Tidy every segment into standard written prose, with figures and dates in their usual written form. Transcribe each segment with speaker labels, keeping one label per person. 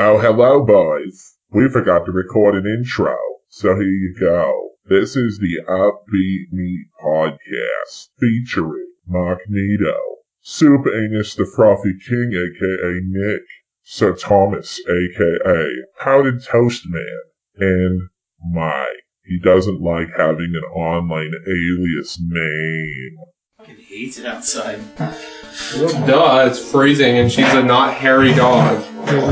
Speaker 1: Oh, hello, boys. We forgot to record an intro, so here you go. This is the Upbeatmeat podcast, featuring Magneto, Soup Anus the Frothy King, aka Nick, Sir Thomas, aka Powdered Toast Man, and Mike. He doesn't like having an online alias name.
Speaker 2: Fucking hates it outside.
Speaker 3: Duh, it's freezing and she's a not hairy dog.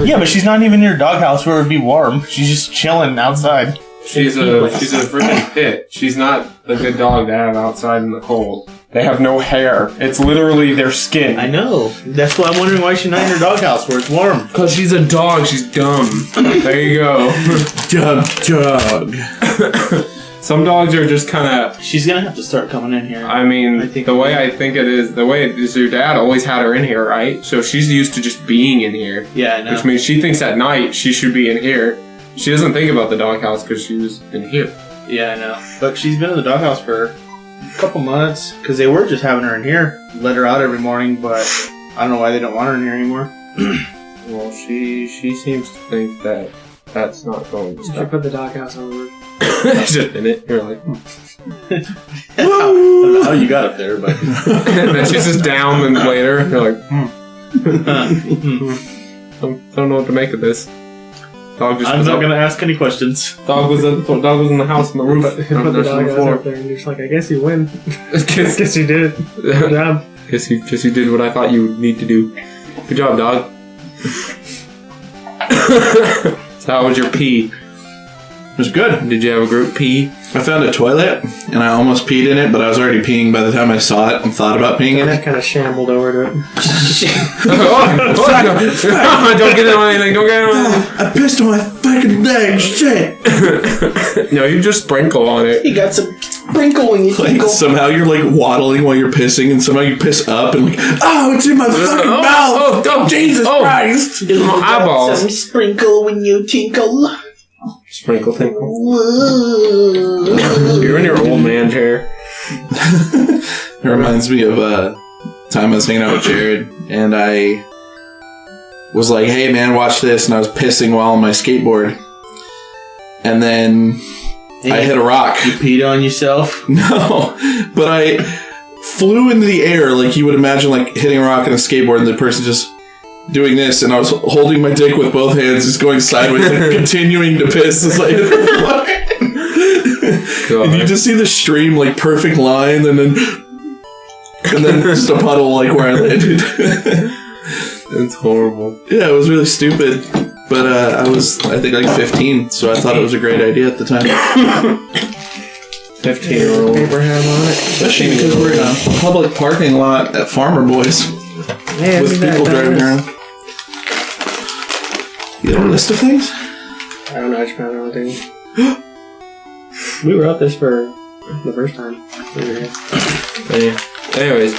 Speaker 2: Yeah, but she's not even near doghouse where it would be warm. She's just chilling outside.
Speaker 3: She's a freaking pit. She's not the good dog to have outside in the cold. They have no hair. It's literally their skin.
Speaker 2: I know. That's why I'm wondering why she's not in her doghouse where it's warm.
Speaker 3: Because she's a dog. She's dumb. There you go.
Speaker 2: Dumb dog.
Speaker 3: Some dogs are just kind of...
Speaker 2: She's going to have to start coming in here.
Speaker 3: I mean, the way it is, your dad always had her in here, right? So she's used to just being in here.
Speaker 2: Yeah, I know.
Speaker 3: Which means she thinks at night she should be in here. She doesn't think about the doghouse because she was in here.
Speaker 2: Yeah, I know. But she's been in the doghouse for a couple months because they were just having her in here. Let her out every morning, but I don't know why they don't want her in here anymore.
Speaker 3: Well, she seems to think that that's not going to
Speaker 4: You should
Speaker 3: stop.
Speaker 4: put the doghouse on the roof.
Speaker 3: Just in it. You're like,
Speaker 2: I don't know how you got up there, but...
Speaker 3: and then she's just down and later. You're like, don't know what to make of this. Dog just
Speaker 2: I'm not going to ask any questions.
Speaker 3: Dog was in the house on the roof.
Speaker 4: Put the doghouse up there and you're just like, I guess you win.
Speaker 3: Guess
Speaker 4: Guess you did. Good job.
Speaker 3: Guess you did what I thought you would need to do. Good job, dog. So how was your pee?
Speaker 5: It was good.
Speaker 3: Did you have a group pee?
Speaker 5: I found a toilet, and I almost peed in it, but I was already peeing by the time I saw it and thought about peeing in
Speaker 4: I
Speaker 5: it.
Speaker 4: kind of shambled over to it.
Speaker 3: Don't get it on anything. Don't get it on anything.
Speaker 5: I pissed on my fucking leg, shit!
Speaker 3: No, you just sprinkle on it.
Speaker 2: You got some sprinkle when you
Speaker 5: Like, somehow you're, like, waddling while you're pissing, and somehow you piss up, and like, oh, it's in my fucking mouth!
Speaker 3: Oh,
Speaker 5: Jesus Christ!
Speaker 3: My eyeballs.
Speaker 2: Some sprinkle when you tinkle.
Speaker 3: Sprinkle tinkle. You're in your old man chair.
Speaker 5: It reminds me of time I was hanging out with Jared, and I was like, hey man, watch this, and I was pissing while on my skateboard. And then I hit a rock.
Speaker 2: You peed on yourself?
Speaker 5: No, but I flew into the air like you would imagine, like hitting a rock on a skateboard, and the person just doing this, and I was holding my dick with both hands, just going sideways and continuing to piss. It's like, and you just see the stream, like perfect line, and then just a puddle, like where I landed.
Speaker 3: It's horrible.
Speaker 5: Yeah, it was really stupid, but I think like 15, so I thought it was a great idea at the time.
Speaker 3: 15-year-old.
Speaker 4: Abraham on it.
Speaker 5: Especially because we're in a public parking lot at Farmer Boys
Speaker 4: Hey,
Speaker 5: with people driving around. You got a list of things?
Speaker 4: I don't know, I just found it on the thing. We were up this for the first time.
Speaker 3: Yeah. Anyways.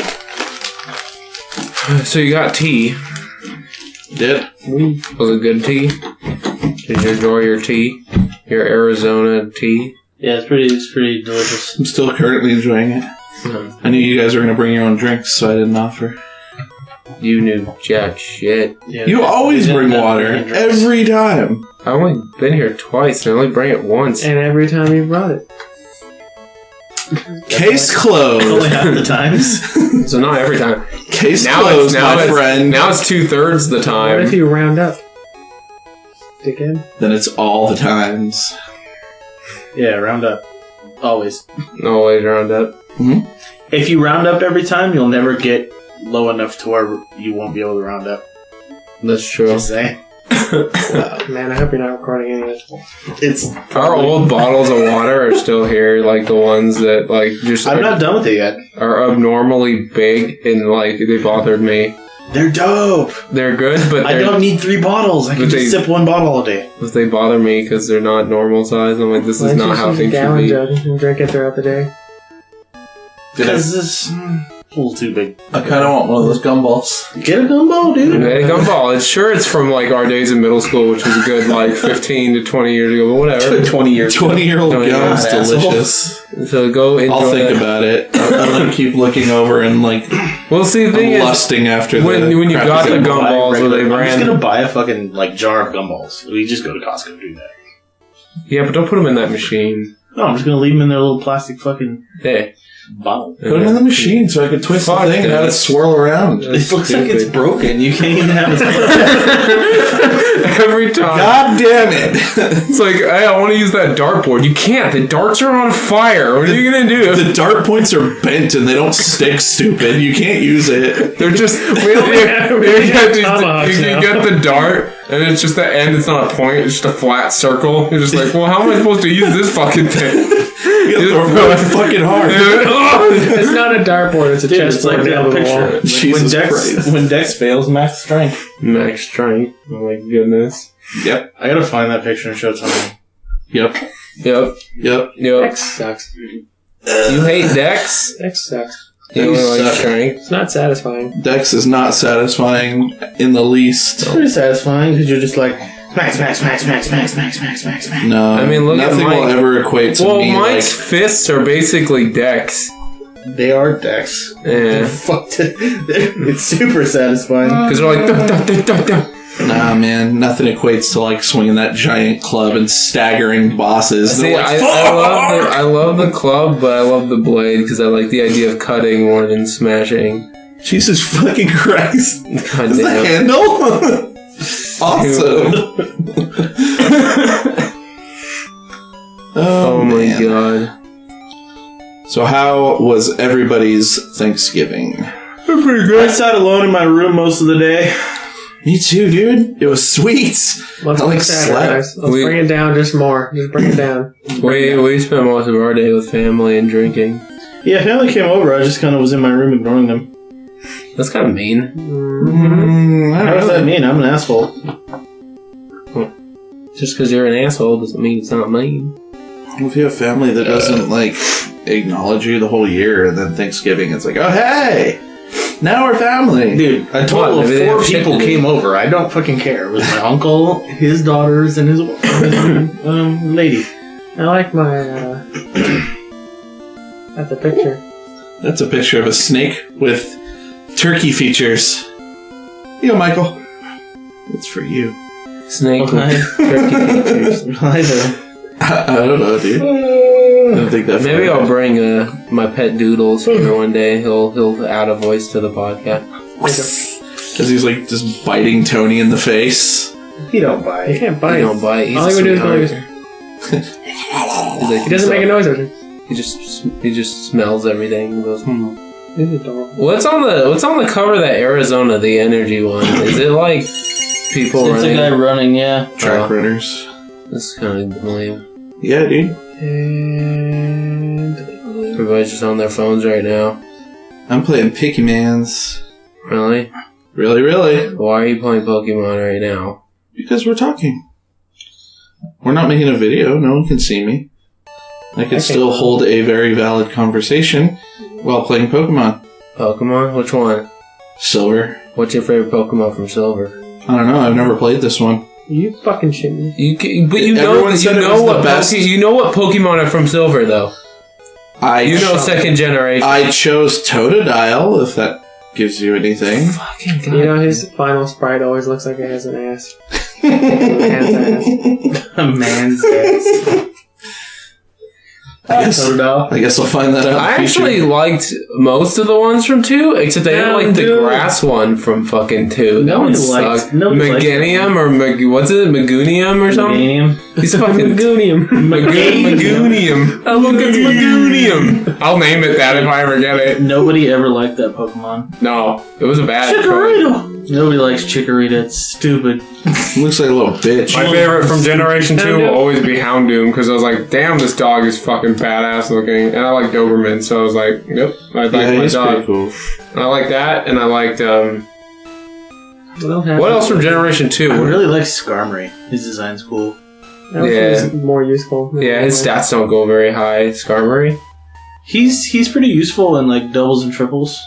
Speaker 3: So you got tea.
Speaker 5: Did.
Speaker 3: Was it good tea? Did you enjoy your tea? Your Arizona tea?
Speaker 2: Yeah, it's pretty delicious.
Speaker 5: I'm still currently enjoying it. I knew you guys were going to bring your own drinks, so I didn't offer.
Speaker 3: You knew jack shit.
Speaker 2: Yeah,
Speaker 5: You always
Speaker 2: we
Speaker 5: bring
Speaker 2: didn't have
Speaker 5: water.
Speaker 2: any drinks.
Speaker 5: Every time.
Speaker 3: I've only been here twice and I only bring it once.
Speaker 4: And every time you brought it.
Speaker 5: Case
Speaker 2: Only
Speaker 5: closed.
Speaker 2: half the times.
Speaker 3: So not every time.
Speaker 5: Case closed, my friend.
Speaker 3: Now it's 2/3 the
Speaker 4: What if
Speaker 3: time.
Speaker 4: you round up? Dickhead.
Speaker 5: Then it's all the times.
Speaker 2: Yeah, round up. Always.
Speaker 3: Always round up.
Speaker 2: If you round up every time, you'll never get low enough to where you won't be able to round up.
Speaker 3: That's true.
Speaker 2: Just saying.
Speaker 4: Man, I hope you're not recording any of this.
Speaker 2: It's.
Speaker 3: Our old bottles of water are still here, like the ones that like just
Speaker 2: I'm not done with it yet.
Speaker 3: are abnormally big and like they bothered me.
Speaker 2: They're dope.
Speaker 3: They're good, but
Speaker 2: I don't need 3 bottles. I can
Speaker 3: But
Speaker 2: just sip 1 bottle all day.
Speaker 3: they bother me because they're not normal size. I'm like, this is not how things should be.
Speaker 4: Gallon jug and drink it throughout the day.
Speaker 2: Because this. A little too big.
Speaker 5: I kind of want one of those gumballs.
Speaker 2: Get a gumball, dude.
Speaker 3: A gumball. It's from like our days in middle school, which was a good like 15 to 20 years ago, but whatever.
Speaker 2: 20 years.
Speaker 5: 20-year-old gum is
Speaker 2: God,
Speaker 5: delicious.
Speaker 3: So go enjoy.
Speaker 5: I'll think about it. I'll like, keep looking over and like.
Speaker 3: Well, see, the thing is,
Speaker 5: lusting after
Speaker 3: when you got the gumballs, where they
Speaker 2: I'm just
Speaker 3: ran.
Speaker 2: gonna buy a fucking like jar of gumballs. We just go to Costco and do that.
Speaker 3: Yeah, but don't put them in that machine.
Speaker 2: No, I'm just gonna leave them in their little plastic fucking
Speaker 3: Hey.
Speaker 2: bottle.
Speaker 5: Put them in the machine so I could twist the thing and have it swirl around.
Speaker 2: It looks like it's broken. You can't even have it.
Speaker 3: Every time.
Speaker 5: God damn it!
Speaker 3: It's like, hey, I want to use that dartboard. You can't. The darts are on fire. What are you going to do?
Speaker 5: The dart points are bent and they don't stick, stupid. You can't use it.
Speaker 3: They're just... You get the dart, and it's just the end. It's not a point. It's just a flat circle. You're just like, well, how am I supposed to use this fucking thing?
Speaker 5: You gotta throw it fucking hard.
Speaker 4: It's not a dartboard, it's a
Speaker 2: It's like
Speaker 4: chessboard.
Speaker 2: that picture.
Speaker 5: Jesus Christ.
Speaker 2: When Dex fails, max strength.
Speaker 3: Max strength. Oh my goodness.
Speaker 5: Yep.
Speaker 2: I gotta find that picture and show Tommy.
Speaker 5: Yep.
Speaker 3: Yep.
Speaker 5: Yep.
Speaker 3: Yep.
Speaker 4: X sucks.
Speaker 3: You hate Dex?
Speaker 4: X sucks.
Speaker 3: You only like
Speaker 5: suck.
Speaker 3: strength?
Speaker 4: It's not satisfying.
Speaker 5: Dex is not satisfying in the least.
Speaker 2: It's pretty satisfying because you're just like smack, smack, smack, smack, smack, smack, smack, smack, smack.
Speaker 5: No.
Speaker 3: I mean, look at
Speaker 5: nothing will
Speaker 3: Mike.
Speaker 5: ever equate to
Speaker 3: Well,
Speaker 5: me
Speaker 3: Mike's
Speaker 5: like...
Speaker 3: fists are basically Dex.
Speaker 2: They are Dex.
Speaker 3: Yeah.
Speaker 2: Fucked it. It's super satisfying.
Speaker 3: Because they're like, duh, duh, duh, duh, duh.
Speaker 5: Nah, man. Nothing equates to like swinging that giant club and staggering bosses.
Speaker 3: See,
Speaker 5: They're like,
Speaker 3: I love the club, but I love the blade because I like the idea of cutting more than smashing.
Speaker 5: Jesus fucking Christ.
Speaker 3: God
Speaker 5: Is the
Speaker 3: damn.
Speaker 5: handle? Awesome.
Speaker 3: Oh my
Speaker 5: man.
Speaker 3: god.
Speaker 5: So how was everybody's Thanksgiving?
Speaker 2: I sat alone in my room most of the day.
Speaker 5: Me too, dude. It was sweet.
Speaker 4: Let's
Speaker 5: I like
Speaker 4: be sad,
Speaker 5: slept.
Speaker 4: guys. Let's
Speaker 3: We-
Speaker 4: bring it down just more. Just bring it down.
Speaker 3: We spent most of our day with family and drinking.
Speaker 2: Yeah, family came over. I just kind of was in my room ignoring them.
Speaker 3: That's kind of mean.
Speaker 2: How does that mean? I'm an asshole.
Speaker 3: Just because you're an asshole doesn't mean it's not mean.
Speaker 5: If you have family that doesn't like acknowledge you the whole year, and then Thanksgiving, it's like, oh hey, now we're family.
Speaker 2: Dude, a total
Speaker 3: What,
Speaker 2: of
Speaker 3: maybe they
Speaker 2: 4
Speaker 3: have
Speaker 2: people
Speaker 3: chicken
Speaker 2: came over. I don't fucking care. It was my uncle, his daughters, and his lady.
Speaker 4: I like my, that's a picture.
Speaker 5: That's a picture of a snake with turkey features. Here, Michael. It's for you.
Speaker 3: Snake
Speaker 2: Okay.
Speaker 3: with turkey features.
Speaker 5: I don't know, dude. I don't think that.
Speaker 3: Maybe I'll bring my pet Doodles here one day. He'll add a voice to the podcast.
Speaker 5: Because he's like just biting Tony in the face.
Speaker 2: He don't
Speaker 4: He
Speaker 2: bite.
Speaker 4: can't bite.
Speaker 3: He don't bite. He's
Speaker 4: All
Speaker 3: a
Speaker 4: he would do is
Speaker 3: sweetheart.
Speaker 4: go. He doesn't make a noise with it.
Speaker 3: He just smells everything and goes,
Speaker 4: He's adorable.
Speaker 3: What's on the cover of that Arizona, the energy one? Is it like people
Speaker 2: It's a
Speaker 3: running?
Speaker 2: guy running, yeah.
Speaker 5: Track runners.
Speaker 3: That's kind of lame.
Speaker 5: Yeah, dude.
Speaker 4: And
Speaker 3: Everybody's just on their phones right now.
Speaker 5: I'm playing Picky Mans.
Speaker 3: Really?
Speaker 5: Really, really.
Speaker 3: Why are you playing Pokemon right now?
Speaker 5: Because we're talking. We're not making a video. No one can see me. I can still hold a very valid conversation while playing Pokemon.
Speaker 3: Pokemon? Which one?
Speaker 5: Silver.
Speaker 3: What's your favorite Pokemon from Silver?
Speaker 5: I don't know. I've never played this one.
Speaker 4: you fucking shit me.
Speaker 3: But you
Speaker 5: Everyone said it was the best.
Speaker 3: You know what Pokemon are from Silver though. You know second generation.
Speaker 5: I chose Totodile, if that gives you anything.
Speaker 3: Fucking God.
Speaker 4: You know, his final sprite always looks like it has an ass. Man's ass.
Speaker 2: A man's ass.
Speaker 5: I guess I'll find that out.
Speaker 3: I actually liked most of the ones from 2, except I didn't like the grass one from fucking 2. That one sucked. Meganium or what's it? Megunium or something?
Speaker 2: Meganium.
Speaker 3: He's fucking
Speaker 4: Magunium.
Speaker 3: Megunium. Oh look, it's Megunium. I'll name it that if I ever get it.
Speaker 2: Nobody ever liked that Pokemon.
Speaker 3: No, it was a bad choice.
Speaker 2: Chikorita! Nobody likes Chikorita. It's stupid.
Speaker 5: Looks like a little bitch.
Speaker 3: My favorite from Generation 2 will always be Houndoom, because I was like, damn, this dog is fucking badass looking. And I like Doberman, so I was like, yep, I like my
Speaker 5: he's
Speaker 3: dog.
Speaker 5: pretty cool.
Speaker 3: And I like that, and I liked,
Speaker 4: What
Speaker 3: what else from Generation 2?
Speaker 2: I really like Skarmory. His design's cool.
Speaker 4: That was more useful.
Speaker 3: Yeah, his stats don't go very high. Skarmory?
Speaker 2: He's pretty useful in like doubles and triples.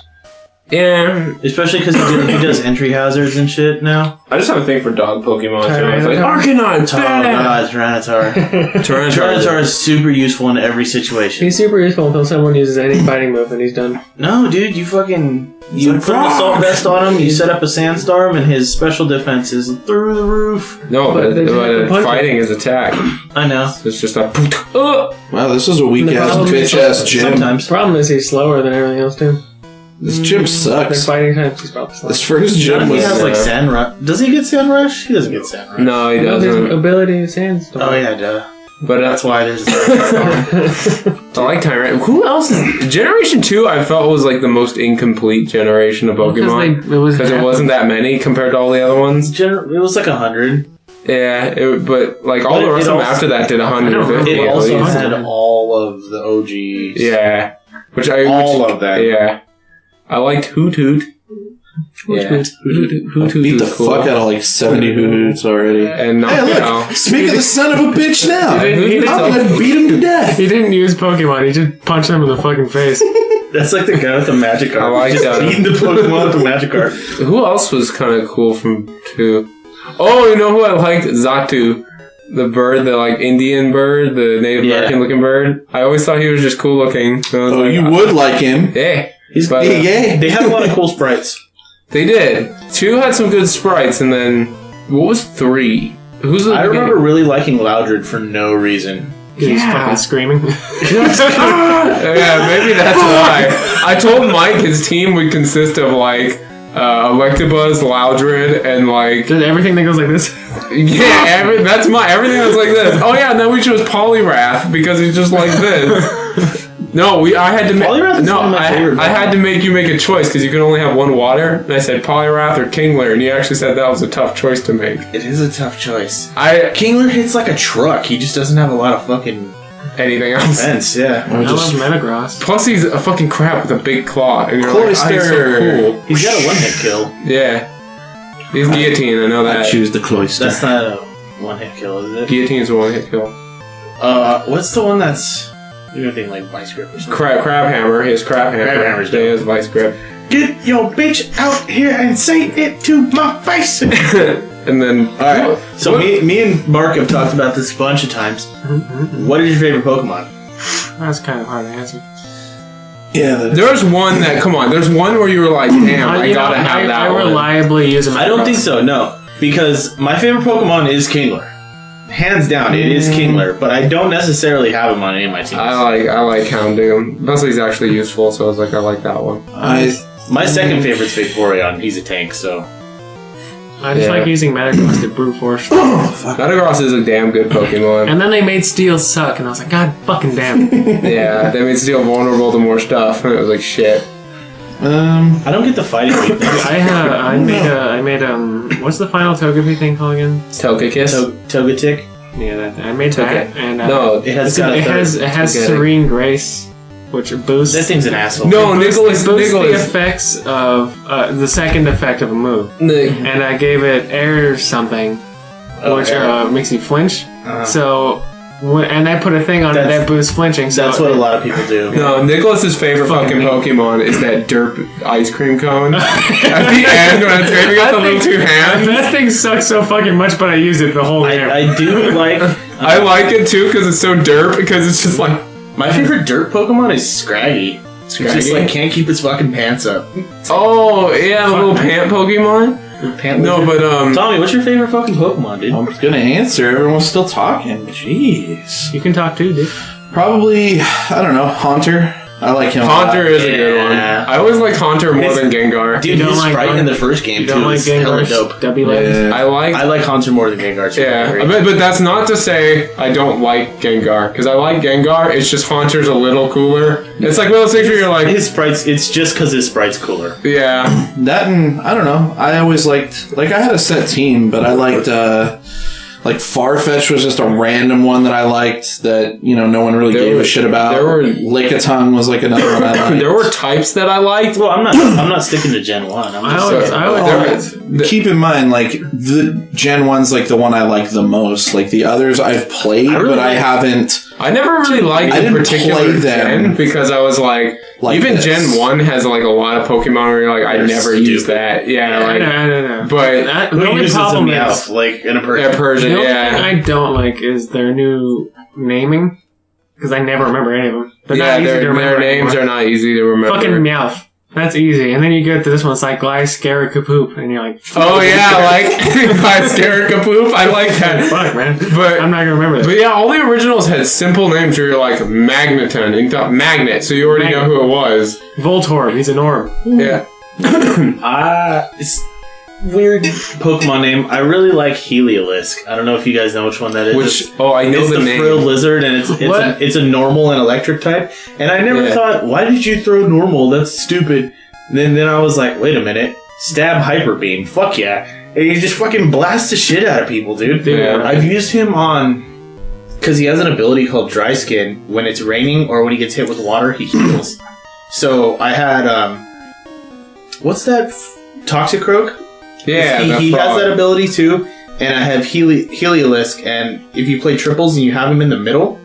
Speaker 3: Yeah.
Speaker 2: Especially because he does entry hazards and shit now.
Speaker 3: I just have a thing for dog Pokemon. So I was like, Arcanine,
Speaker 2: Tyranitar is super useful in every situation.
Speaker 4: He's super useful until someone uses any fighting move and he's done.
Speaker 2: No, dude, you put an assault vest on him, you set up a sandstorm, and his special defense is through the roof.
Speaker 3: No, but fighting is attack.
Speaker 2: I know.
Speaker 3: It's just a...
Speaker 5: Wow, this is a weak-ass, bitch-ass gym.
Speaker 2: Sometimes.
Speaker 4: Problem is he's slower than everything else, too.
Speaker 5: This gym sucks.
Speaker 4: Their fighting times, he's probably slower.
Speaker 5: This first gym
Speaker 2: He
Speaker 5: was...
Speaker 2: has like Sand Rush. Does he get Sand Rush? He doesn't get Sand Rush.
Speaker 3: No, he
Speaker 4: His
Speaker 3: doesn't.
Speaker 4: ability is sandstorm.
Speaker 2: Oh, yeah, duh.
Speaker 3: But
Speaker 2: That's why there's a sandstorm.
Speaker 3: I like Tyrant. Who else is... Generation 2, I felt was like the most incomplete generation of Pokemon. Because it wasn't that many compared to all the other ones.
Speaker 2: It was like 100.
Speaker 3: Yeah, but like all the rest of them after that did 150.
Speaker 2: It
Speaker 3: at
Speaker 2: also
Speaker 3: least.
Speaker 2: had all of the OGs.
Speaker 3: Yeah.
Speaker 2: All of them.
Speaker 3: Yeah. I liked Hoot Hoot. Yeah. Hoot Hoot
Speaker 5: Beat the
Speaker 3: was cool.
Speaker 5: fuck out of like 70 hoots already.
Speaker 3: And
Speaker 5: Hey, look! Speak of the son of a bitch now!
Speaker 4: He
Speaker 5: I'm gonna beat him to death!
Speaker 4: He didn't use Pokemon, he just punched them in the fucking face.
Speaker 2: That's like the guy with the Magikarp.
Speaker 3: I like
Speaker 2: just
Speaker 3: that.
Speaker 2: beating the Pokemon with the Magikarp.
Speaker 3: Who else was kind of cool from 2? Oh, you know who I liked? Zatu. The bird, the like Indian bird, the Native American looking bird. I always thought he was just cool looking. So I was like,
Speaker 5: You would like him.
Speaker 3: Yeah.
Speaker 2: But,
Speaker 5: Yeah.
Speaker 2: they have a lot of cool sprites.
Speaker 3: They did. 2 had some good sprites, and then what was 3?
Speaker 2: I remember really liking Loudred for no reason.
Speaker 4: He's fucking screaming.
Speaker 3: Yeah, maybe that's why. I told Mike his team would consist of like Electabuzz, Loudred, and like
Speaker 4: Everything that goes like this.
Speaker 3: yeah, everything that's like this. Oh yeah, and then we chose Poliwrath because he's just like this. No, I had to make I had to make you make a choice because you can only have one water, and I said Poliwrath or Kingler, and you actually said that was a tough choice to make.
Speaker 2: It is a tough choice.
Speaker 3: Kingler
Speaker 2: hits like a truck. He just doesn't have a lot of fucking
Speaker 3: anything else.
Speaker 2: defense. Yeah.
Speaker 4: I love Metagross.
Speaker 3: Plus, he's a fucking crap with a big claw, and you're
Speaker 5: Cloyster.
Speaker 3: like, he's so cool.
Speaker 2: He's got a one-hit kill.
Speaker 3: Yeah, he's guillotine. I know that.
Speaker 5: I choose the Cloyster.
Speaker 2: That's not a one-hit kill, is it?
Speaker 3: Guillotine's a one-hit kill.
Speaker 2: What's the one that's... You're gonna think like Vice Grip or something.
Speaker 3: Crabhammer. His Crabhammer.
Speaker 2: Crabhammer's
Speaker 3: He has Vice Grip.
Speaker 2: Get your bitch out here and say it to my face!
Speaker 3: And then...
Speaker 2: Alright, so me and Mark have talked about this a bunch of times. What is your favorite Pokemon?
Speaker 4: That's kind of hard to answer.
Speaker 5: Yeah,
Speaker 3: there's one that... Come on. There's one where you were like, damn, I gotta have that
Speaker 4: one. I reliably use him.
Speaker 2: I don't think so, no. Because my favorite Pokemon is Kingler. Hands down, it is Kingler, but I don't necessarily have him on any of my teams.
Speaker 3: I like Houndoom. Plus, he's actually useful, so I was like, I like that one.
Speaker 2: My second favorite's Vaporeon. He's a tank, so...
Speaker 4: I just like using Metagross to brute force.
Speaker 3: Metagross is a damn good Pokemon.
Speaker 4: And then they made Steel suck, and I was like, God fucking damn.
Speaker 3: Yeah, they made Steel vulnerable to more stuff, and it was like, shit.
Speaker 2: I don't get the fighting weakness.
Speaker 4: I made what's the final Togepi thing called again?
Speaker 3: Togekiss?
Speaker 2: Togetic?
Speaker 4: Yeah, that I made that, and
Speaker 3: no,
Speaker 2: it has
Speaker 4: Serene Grace, which boosts.
Speaker 2: That thing's an asshole.
Speaker 3: No,
Speaker 4: Nicholas boosts the effects of the second effect of a move, and I gave it air something, which makes you flinch. So. And I put a thing on it that boosts flinching. So
Speaker 2: that's what a lot of people do.
Speaker 3: No, Nicholas's favorite fucking Pokemon is that derp ice cream cone. At the end, when it's giving us the little two hands.
Speaker 4: That thing sucks so fucking much, but I use it the whole time.
Speaker 2: I do like...
Speaker 3: I like it too, because it's so derp, because it's just like...
Speaker 2: My favorite dirt Pokemon is Scraggy. It's just like can't keep its fucking pants up.
Speaker 3: Oh, yeah, the little pant Pokemon? No, but
Speaker 2: Tommy, what's your favorite fucking Pokemon, dude?
Speaker 5: I'm gonna answer. Everyone's still talking. Jeez.
Speaker 4: You can talk too, dude.
Speaker 5: Probably, I don't know, Haunter. I like him.
Speaker 3: Haunter is a good one. I always like Haunter more than Gengar.
Speaker 2: Dude, his sprite in the first game too is hella dope.
Speaker 3: I like
Speaker 2: Haunter more than Gengar too.
Speaker 3: Yeah, but that's not to say I don't like Gengar, because I like Gengar. It's just Haunter's a little cooler. It's like one of those things where you're like,
Speaker 2: his sprites. It's just because his sprite's cooler.
Speaker 3: Yeah,
Speaker 5: that and I don't know. I always liked I had a set team, but I liked like Farfetch was just a random one that I liked that, you know, no one really gave a shit about. Lickitung was like another one I liked.
Speaker 3: There were types that I liked.
Speaker 2: Well, I'm not sticking to Gen 1.
Speaker 5: Keep in mind, like, the Gen 1's like the one I like the most. Like, the others I've played, but I haven't
Speaker 3: I never really liked the particular gen because I was like even this. Gen 1 has like a lot of Pokemon where you're like, I never use that. Yeah, like,
Speaker 4: I know.
Speaker 2: But
Speaker 4: the only problem is
Speaker 2: like in a Persian.
Speaker 3: Persian,
Speaker 4: the only thing I don't like is their new naming. Because I never remember any of them.
Speaker 3: Their names are not easy to remember.
Speaker 4: Fucking Meowth. That's easy. And then you get to this one, it's like Glyceracapoop, and you're like...
Speaker 3: Oh, yeah, like Glyceracapoop. I like that.
Speaker 4: Fuck, man.
Speaker 3: But
Speaker 4: I'm not going to remember that.
Speaker 3: But yeah, all the originals had simple names where you're like Magneton, and you thought Magnet, so you already know who it was.
Speaker 4: Voltorb, he's an orb.
Speaker 3: Yeah.
Speaker 2: It's weird Pokemon name. I really like Heliolisk. I don't know if you guys know which one that is.
Speaker 3: I know
Speaker 2: it's
Speaker 3: the name.
Speaker 2: It's the frilled lizard, and it's a normal and electric type. And I never thought, why did you throw normal? That's stupid. And then I was like, wait a minute. Stab Hyper Beam. Fuck yeah. And he just fucking blasts the shit out of people, dude.
Speaker 3: Yeah.
Speaker 2: I've used him on... Because he has an ability called Dry Skin. When it's raining or when he gets hit with water, he heals. So I had... what's that? Toxicroak?
Speaker 3: Yeah,
Speaker 2: he has that ability too, and I have Heliolisk, and if you play triples and you have him in the middle,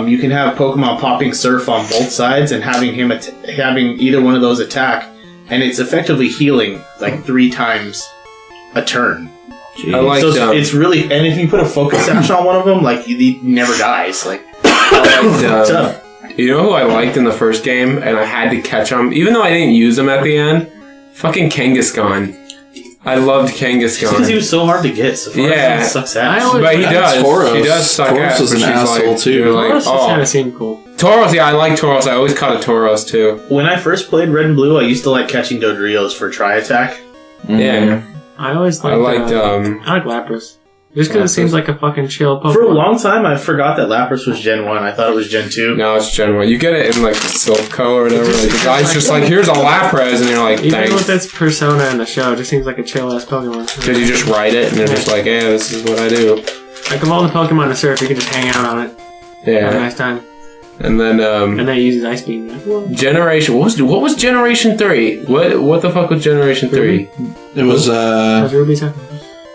Speaker 2: you can have Pokemon popping Surf on both sides and having him having either one of those attack, and it's effectively healing like 3 times a turn.
Speaker 3: Jeez. I like
Speaker 2: it's really, and if you put a focus sash on one of them, like he never dies. Like
Speaker 3: you know who I liked in the first game, and I had to catch him, even though I didn't use him at the end. Fucking Kangaskhan. I loved Kangaskhan.
Speaker 2: Because he was so hard to get. So far, sucks ass.
Speaker 3: But he does. Tauros. He does suck ass.
Speaker 5: Tauros is an asshole too.
Speaker 4: Tauros kind of seemed cool.
Speaker 3: Tauros, yeah, I like Tauros. I always caught a Tauros too.
Speaker 2: When I first played Red and Blue, I used to like catching Dodrios for tri-attack.
Speaker 3: Mm-hmm. Yeah.
Speaker 4: I liked Lapras. Just because it seems like a fucking chill Pokemon.
Speaker 2: For a long time, I forgot that Lapras was Gen 1. I thought it was Gen 2.
Speaker 3: No, it's Gen 1. You get it in, like, Silph or whatever. Like, the guy's just like, here's a Lapras, and you're like, thanks.
Speaker 4: Even with its persona in the show, it just seems like a chill-ass Pokemon.
Speaker 3: Because you just ride it, and they're just like, yeah, this is what I do.
Speaker 4: Like, of all the Pokemon to surf, you can just hang out on it.
Speaker 3: Yeah.
Speaker 4: Have a nice time.
Speaker 3: And then,
Speaker 4: and then it uses Ice Beam.
Speaker 3: Generation... What was Generation 3? What the fuck was Generation 3?
Speaker 5: It was,
Speaker 4: Ruby Sapphire.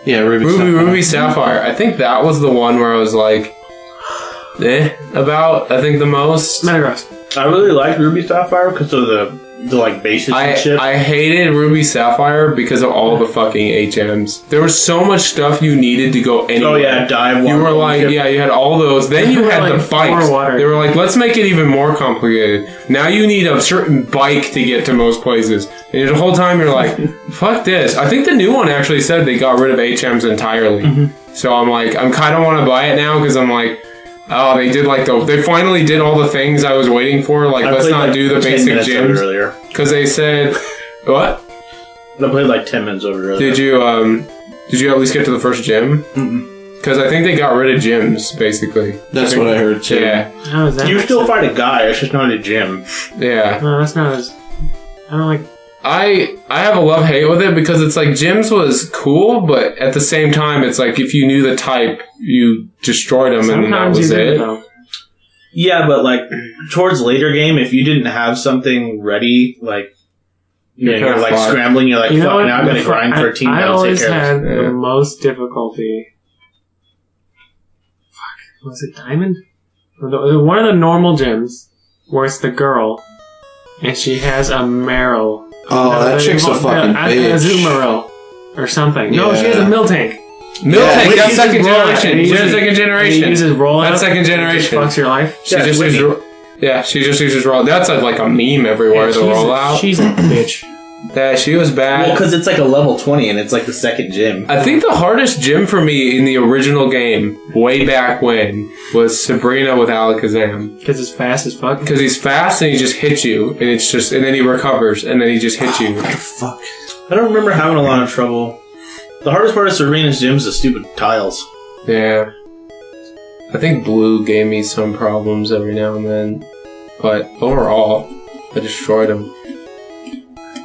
Speaker 5: Yeah, Ruby
Speaker 3: Sapphire. I think that was the one where I was like, about, I think the most.
Speaker 4: Metagross.
Speaker 2: I really liked Ruby Sapphire because of the like bases and shit.
Speaker 3: I hated Ruby Sapphire because of all the fucking HMs. There was so much stuff you needed to go anywhere.
Speaker 2: Oh yeah, dive.
Speaker 3: You were like, you had all those. Then you had the bikes. They were like, let's make it even more complicated. Now you need a certain bike to get to most places. And the whole time you're like, fuck this. I think the new one actually said they got rid of HMs entirely. Mm-hmm. So I'm like, I kind of want to buy it now because I'm like, oh, they did they finally did all the things I was waiting for. Like, let's not do the basic gyms
Speaker 2: earlier.
Speaker 3: Because they said, what?
Speaker 2: I played like 10 minutes over earlier.
Speaker 3: Did you at least get to the first gym? Because I think they got rid of gyms, basically.
Speaker 5: That's what I heard too.
Speaker 3: Yeah.
Speaker 4: How is that?
Speaker 2: You still fight a guy. It's just not a gym.
Speaker 3: Yeah.
Speaker 4: No, that's not as. I don't like.
Speaker 3: I have a love-hate with it because it's like gyms was cool, but at the same time, it's like if you knew the type, you destroyed them and that was it.
Speaker 2: Yeah, but like towards later game, if you didn't have something ready, like you're like scrambling, you're like, fuck, now I'm gonna grind for a team.
Speaker 4: I always had the most difficulty. Fuck, was it Diamond? One of the normal gyms where it's the girl, and she has a Marrow.
Speaker 5: Oh, that chick's a fucking bitch.
Speaker 4: Azumarill or something.
Speaker 3: Yeah.
Speaker 4: No, she has a Miltank.
Speaker 3: Miltank, that's second generation. Second generation.
Speaker 4: He uses rollout.
Speaker 3: That's second generation.
Speaker 4: Fucks your life.
Speaker 3: She just uses rollout. That's like a meme everywhere, the rollout.
Speaker 4: She's a bitch.
Speaker 3: Yeah, she was bad.
Speaker 2: Well, because it's like a level 20 and it's like the second gym.
Speaker 3: I think the hardest gym for me in the original game, way back when, was Sabrina with Alakazam.
Speaker 4: Because it's fast as fuck?
Speaker 3: Because he's fast and he just hits you, and it's just, and then he recovers, and then he just hits you.
Speaker 5: What the fuck?
Speaker 2: I don't remember having a lot of trouble. The hardest part of Sabrina's gym is the stupid tiles.
Speaker 3: Yeah. I think Blue gave me some problems every now and then, but overall, I destroyed him.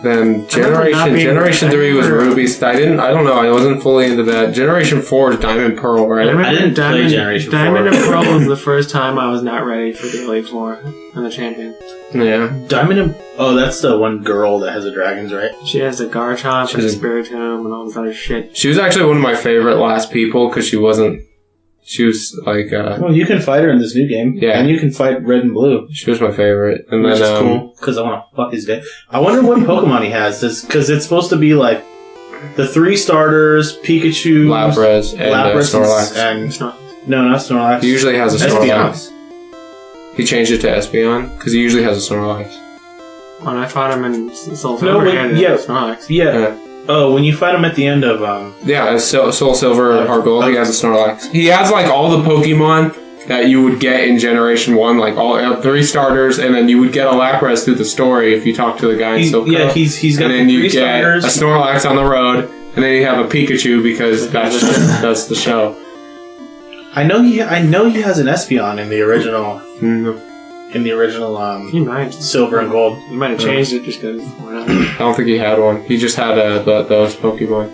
Speaker 3: Then Generation 3 was Ruby. I don't know. I wasn't fully into that. Generation 4 is Diamond Pearl, right?
Speaker 2: I didn't play Generation 4.
Speaker 4: Diamond and Pearl was the first time I was not ready for the Elite Four and the champion.
Speaker 3: Yeah.
Speaker 2: Diamond and... Oh, that's the one girl that has the dragons, right?
Speaker 4: She has the Garchomp and the Spiritomb and all this other shit.
Speaker 3: She was actually one of my favorite last people because she She was like,
Speaker 2: well, you can fight her in this new game.
Speaker 3: Yeah.
Speaker 2: And you can fight Red and Blue.
Speaker 3: she was my favorite. And
Speaker 2: Which
Speaker 3: then,
Speaker 2: is cool, because I want to fuck his day. I wonder what Pokemon he has, because it's supposed to be like the 3 starters, Pikachu,
Speaker 3: Lapras and Snorlax.
Speaker 2: and no, not Snorlax.
Speaker 3: He usually has a
Speaker 2: Espeon.
Speaker 3: Snorlax. He changed it to Espeon, because he usually has a Snorlax.
Speaker 4: When I fought him in Soul
Speaker 2: No,
Speaker 4: Silver,
Speaker 2: wait,
Speaker 4: he had
Speaker 2: yeah.
Speaker 4: Snorlax.
Speaker 2: Yeah. Oh, when you fight him at the end of
Speaker 3: Yeah, Soul Silver, Heart Gold, he has a Snorlax. He has like all the Pokemon that you would get in Generation 1, like all 3 starters, and then you would get a Lapras through the story if you talk to the guy in Silco.
Speaker 2: Yeah, he's got
Speaker 3: and then
Speaker 2: the
Speaker 3: you
Speaker 2: 3
Speaker 3: get
Speaker 2: starters.
Speaker 3: a Snorlax on the road, and then you have a Pikachu because that's the show.
Speaker 2: I know he has an Espeon in the original.
Speaker 3: Mm.
Speaker 2: In the original
Speaker 4: He might.
Speaker 2: Silver and Gold.
Speaker 4: He might have changed it just because.
Speaker 3: I don't think he had one. He just had those Pokemon.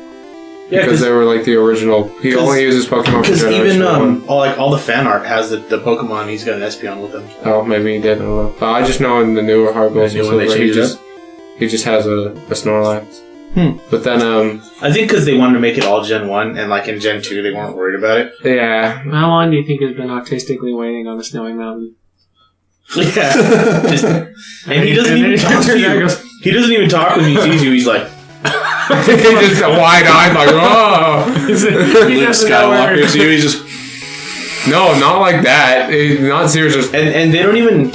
Speaker 2: Yeah,
Speaker 3: because they were like the original. He only uses Pokemon for
Speaker 2: because
Speaker 3: Generation
Speaker 2: even
Speaker 3: 1.
Speaker 2: all the fan art has the Pokemon. He's got an Espeon with him.
Speaker 3: Oh, maybe he did. I don't know. I just know in the newer Heart Gold,
Speaker 2: The new one they changed
Speaker 3: he just has a Snorlax. But then,
Speaker 2: I think because they wanted to make it all Gen 1, and like in Gen 2, they weren't worried about it.
Speaker 3: yeah.
Speaker 4: How long do you think has been autistically waiting on a snowy mountain?
Speaker 2: Yeah. And he doesn't even talk to you. He doesn't even talk when he sees you. He's like,
Speaker 3: He's just wide-eyed, like, oh.
Speaker 5: Luke Skywalker to you, he's just...
Speaker 3: No, not like that. Not serious.
Speaker 2: and they don't even.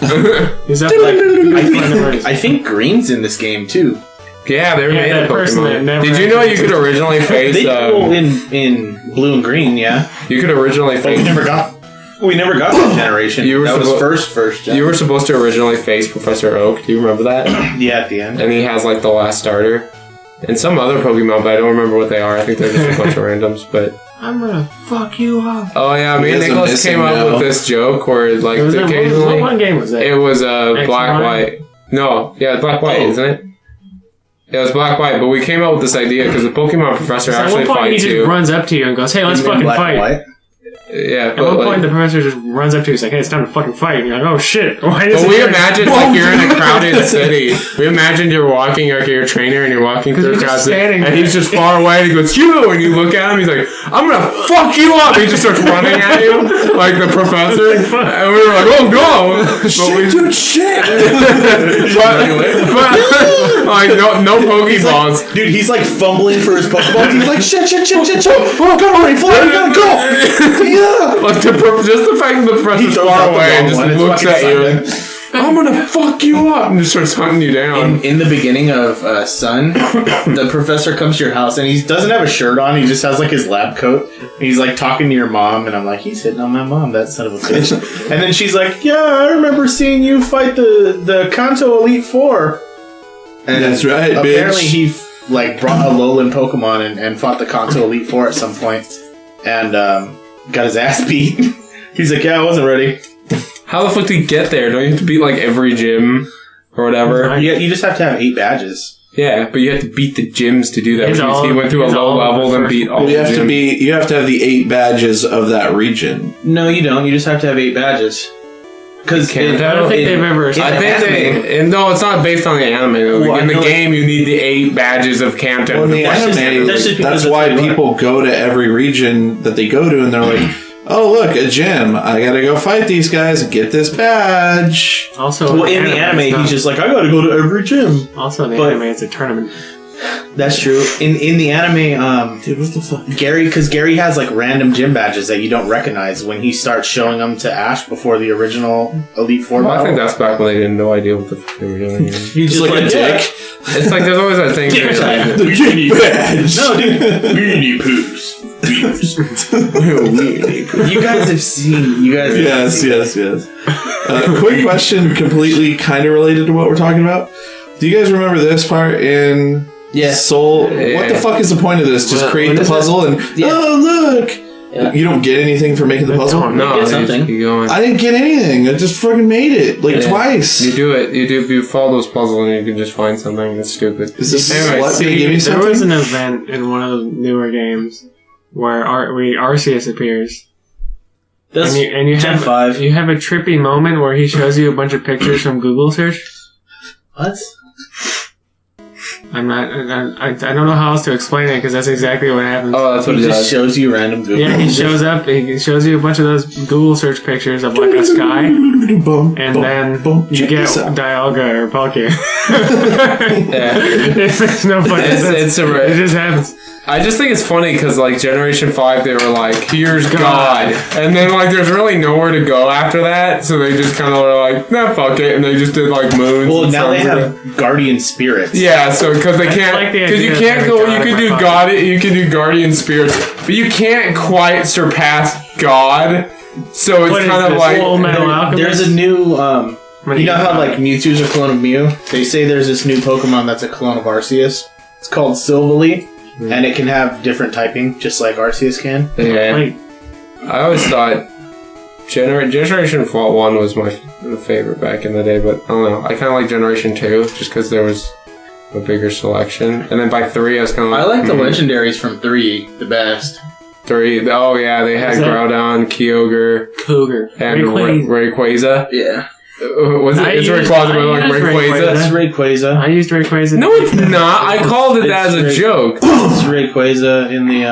Speaker 4: Is that
Speaker 2: I think Green's in this game too.
Speaker 3: Yeah, they were made
Speaker 4: that
Speaker 3: in
Speaker 4: person that
Speaker 3: Pokemon.
Speaker 4: never
Speaker 3: Did you know you could originally face...
Speaker 2: in Blue and Green, yeah.
Speaker 3: you could originally
Speaker 2: But we
Speaker 3: face...
Speaker 2: never got that generation.
Speaker 3: You were
Speaker 2: that was
Speaker 3: suppo-
Speaker 2: first gen.
Speaker 3: You were supposed to originally face Professor Oak. Do you remember that?
Speaker 2: Yeah, at the end.
Speaker 3: And he has, like, the last starter. And some other Pokemon, but I don't remember what they are. I think they're just a bunch of randoms, but...
Speaker 4: I'm gonna fuck you up.
Speaker 3: Oh, yeah, me and
Speaker 5: He has a
Speaker 3: Nicholas came
Speaker 5: missing
Speaker 3: up
Speaker 5: now.
Speaker 3: with this joke where, like,
Speaker 4: What
Speaker 3: occasionally...
Speaker 4: one game was that?
Speaker 3: It was
Speaker 4: X
Speaker 3: Black
Speaker 4: Y?
Speaker 3: White. No, yeah, Black White, isn't it? Yeah, it was Black White, but we came up with this idea because the Pokemon professor
Speaker 4: So at
Speaker 3: actually
Speaker 4: one point he
Speaker 3: fights
Speaker 4: just
Speaker 3: you.
Speaker 4: runs up to you and goes, "Hey, let's fucking
Speaker 2: Black and
Speaker 4: fight."
Speaker 2: White.
Speaker 3: Yeah,
Speaker 4: At one
Speaker 3: but
Speaker 4: point, the
Speaker 3: like,
Speaker 4: professor just runs up to you. He's like, "Hey, it's time to fucking fight." And you're like, "Oh shit!" Why does
Speaker 3: but
Speaker 4: it
Speaker 3: we
Speaker 4: hurt?"
Speaker 3: imagined like you're in a crowded city. We imagined you're walking, like you're a trainer, and you're walking through a
Speaker 4: you're
Speaker 3: crowd,
Speaker 4: just standing
Speaker 3: and
Speaker 4: there.
Speaker 3: he's just far away. And he goes, "You!" And you look at him. He's like, "I'm gonna fuck you up." And he just starts running at you like the professor. And we were like, "Oh no!" But we,
Speaker 5: Dude, shit!
Speaker 3: but like no Pokeballs.
Speaker 2: Dude, he's like fumbling for his Pokemon. He's like, shit. Oh, come on, fly, we gotta go. Yeah.
Speaker 3: Like just the fact that the professor's
Speaker 2: throws out
Speaker 3: far
Speaker 2: the
Speaker 3: away and
Speaker 2: wrong
Speaker 3: just
Speaker 2: one. It's
Speaker 3: looks
Speaker 2: fucking
Speaker 3: at you and I'm gonna fuck you up and just starts hunting you down.
Speaker 2: In the beginning of Sun, the professor comes to your house and he doesn't have a shirt on. He just has like his lab coat. And he's like talking to your mom, and I'm like, he's hitting on my mom, that son of a bitch. And then she's like, yeah, I remember seeing you fight the Kanto Elite Four. And
Speaker 5: That's right,
Speaker 2: apparently
Speaker 5: bitch.
Speaker 2: he like brought a Alolan Pokemon and fought the Kanto Elite Four at some point, and got his ass beat. He's like, yeah, I wasn't ready.
Speaker 3: How the fuck do you get there? Don't you have to beat like every gym or whatever?
Speaker 2: You just have to have 8 badges.
Speaker 3: Yeah, but you have to beat the gyms to do that.
Speaker 4: He's
Speaker 3: Which means
Speaker 4: all-
Speaker 3: he went through a
Speaker 4: he's
Speaker 3: low
Speaker 4: all
Speaker 3: level and
Speaker 4: first
Speaker 3: beat all
Speaker 5: You
Speaker 3: the
Speaker 5: have to
Speaker 3: gyms.
Speaker 5: you have to have the 8 badges of that region.
Speaker 2: No, you don't. You just have to have 8 badges. Because
Speaker 3: Can't
Speaker 4: I don't think they've ever.
Speaker 3: I think and no, it's not based on the anime. Though.
Speaker 2: Well,
Speaker 3: in the
Speaker 2: I know
Speaker 3: game, you need the 8 badges of Kanto.
Speaker 5: Well, in the
Speaker 2: That's just-
Speaker 5: anime,
Speaker 2: that's just because
Speaker 5: that's
Speaker 2: that's
Speaker 5: why
Speaker 2: what you
Speaker 5: people go to every region that they go to, and they're like, "Oh, look, a gym! I gotta go fight these guys and get this badge."
Speaker 4: Also,
Speaker 2: well, in the anime,
Speaker 4: it's not-
Speaker 2: he's just like, I gotta go to every gym.
Speaker 4: Also, in the
Speaker 2: but-
Speaker 4: anime, it's a tournament.
Speaker 2: That's true. In the anime,
Speaker 5: Dude, what the fuck?
Speaker 2: Gary has like random gym badges that you don't recognize when he starts showing them to Ash before the original Elite Four
Speaker 3: Well, I
Speaker 2: battle.
Speaker 3: think that's back when they didn't no idea what the fuck they were doing.
Speaker 2: He's
Speaker 5: Just like a dick.
Speaker 3: It's like there's always that thing.
Speaker 2: Yeah,
Speaker 3: where, like,
Speaker 5: The gym badge.
Speaker 2: No, dude. Weenie poos. You guys have seen. You guys.
Speaker 5: Yes. Quick question, completely kind of related to what we're talking about. Do you guys remember this part in Soul?
Speaker 3: Yeah.
Speaker 5: What the fuck is the point of this? Just create the puzzle and oh look.
Speaker 2: Yeah.
Speaker 5: You don't get anything for making the puzzle.
Speaker 3: no,
Speaker 2: Get
Speaker 3: you
Speaker 2: something.
Speaker 3: just keep going.
Speaker 5: I didn't get anything. I just fucking made it like
Speaker 3: Yeah.
Speaker 5: twice.
Speaker 3: You do it. You follow those puzzles and you can just find something. It's stupid.
Speaker 5: Is this
Speaker 3: Anyway,
Speaker 5: slut
Speaker 3: see,
Speaker 5: gonna give me
Speaker 4: There was
Speaker 5: something?
Speaker 4: an event in one of the newer games where Arceus appears,
Speaker 2: That's
Speaker 4: and you
Speaker 2: Gen
Speaker 4: have
Speaker 2: 5.
Speaker 4: you have a trippy moment where he shows you a bunch of pictures from Google search.
Speaker 2: What?
Speaker 4: I'm not. I don't know how else to explain it because that's exactly what happens.
Speaker 3: Oh, that's what
Speaker 2: He
Speaker 3: it
Speaker 2: just
Speaker 3: does.
Speaker 2: shows you random Google.
Speaker 4: Yeah, he shows up. He shows you a bunch of those Google search pictures of like a sky, and then you get Dialga or Palkia. It's no fun. It just happens.
Speaker 3: I just think it's funny because like Generation 5, they were like, here's God. And then like there's really nowhere to go after that. So they just kind of were like, nah, fuck it. And they just did like moons.
Speaker 2: Well,
Speaker 3: and
Speaker 2: now they
Speaker 3: stuff.
Speaker 2: have guardian spirits.
Speaker 3: Yeah, so because they can't,
Speaker 4: like the
Speaker 3: because you
Speaker 4: idea
Speaker 3: can't
Speaker 4: of
Speaker 3: go,
Speaker 4: God
Speaker 3: you
Speaker 4: in
Speaker 3: can
Speaker 4: my
Speaker 3: do
Speaker 4: pocket.
Speaker 3: God, you can do guardian spirits, but you can't quite surpass God. So it's
Speaker 4: What is
Speaker 3: kind of
Speaker 4: this,
Speaker 3: like,
Speaker 4: Full Metal Alchemist?
Speaker 2: There's a new, you know how like Mewtwo's a clone of Mew? They say there's this new Pokemon that's a clone of Arceus. It's called Silvally, and it can have different typing, just like Arceus can.
Speaker 3: yeah.
Speaker 4: Wait,
Speaker 3: I always thought Generation 1 was my favorite back in the day, but I don't know. I kind of like Generation 2 just because there was a bigger selection. And then by 3, I was kind of like...
Speaker 2: I like the legendaries from 3 the best.
Speaker 3: 3. Oh, yeah, they had
Speaker 4: Is that-
Speaker 3: Groudon, Kyogre,
Speaker 4: Cougar.
Speaker 3: and
Speaker 4: Rayquaza.
Speaker 3: Rayquaza.
Speaker 2: Yeah.
Speaker 3: Was it? It's
Speaker 4: used
Speaker 3: Rayquaza, but like
Speaker 4: Rayquaza.
Speaker 2: That's
Speaker 3: Rayquaza.
Speaker 2: Rayquaza.
Speaker 4: I used Rayquaza.
Speaker 3: No, it's not. I called it that as a
Speaker 2: It's
Speaker 3: joke.
Speaker 2: It's Rayquaza in the,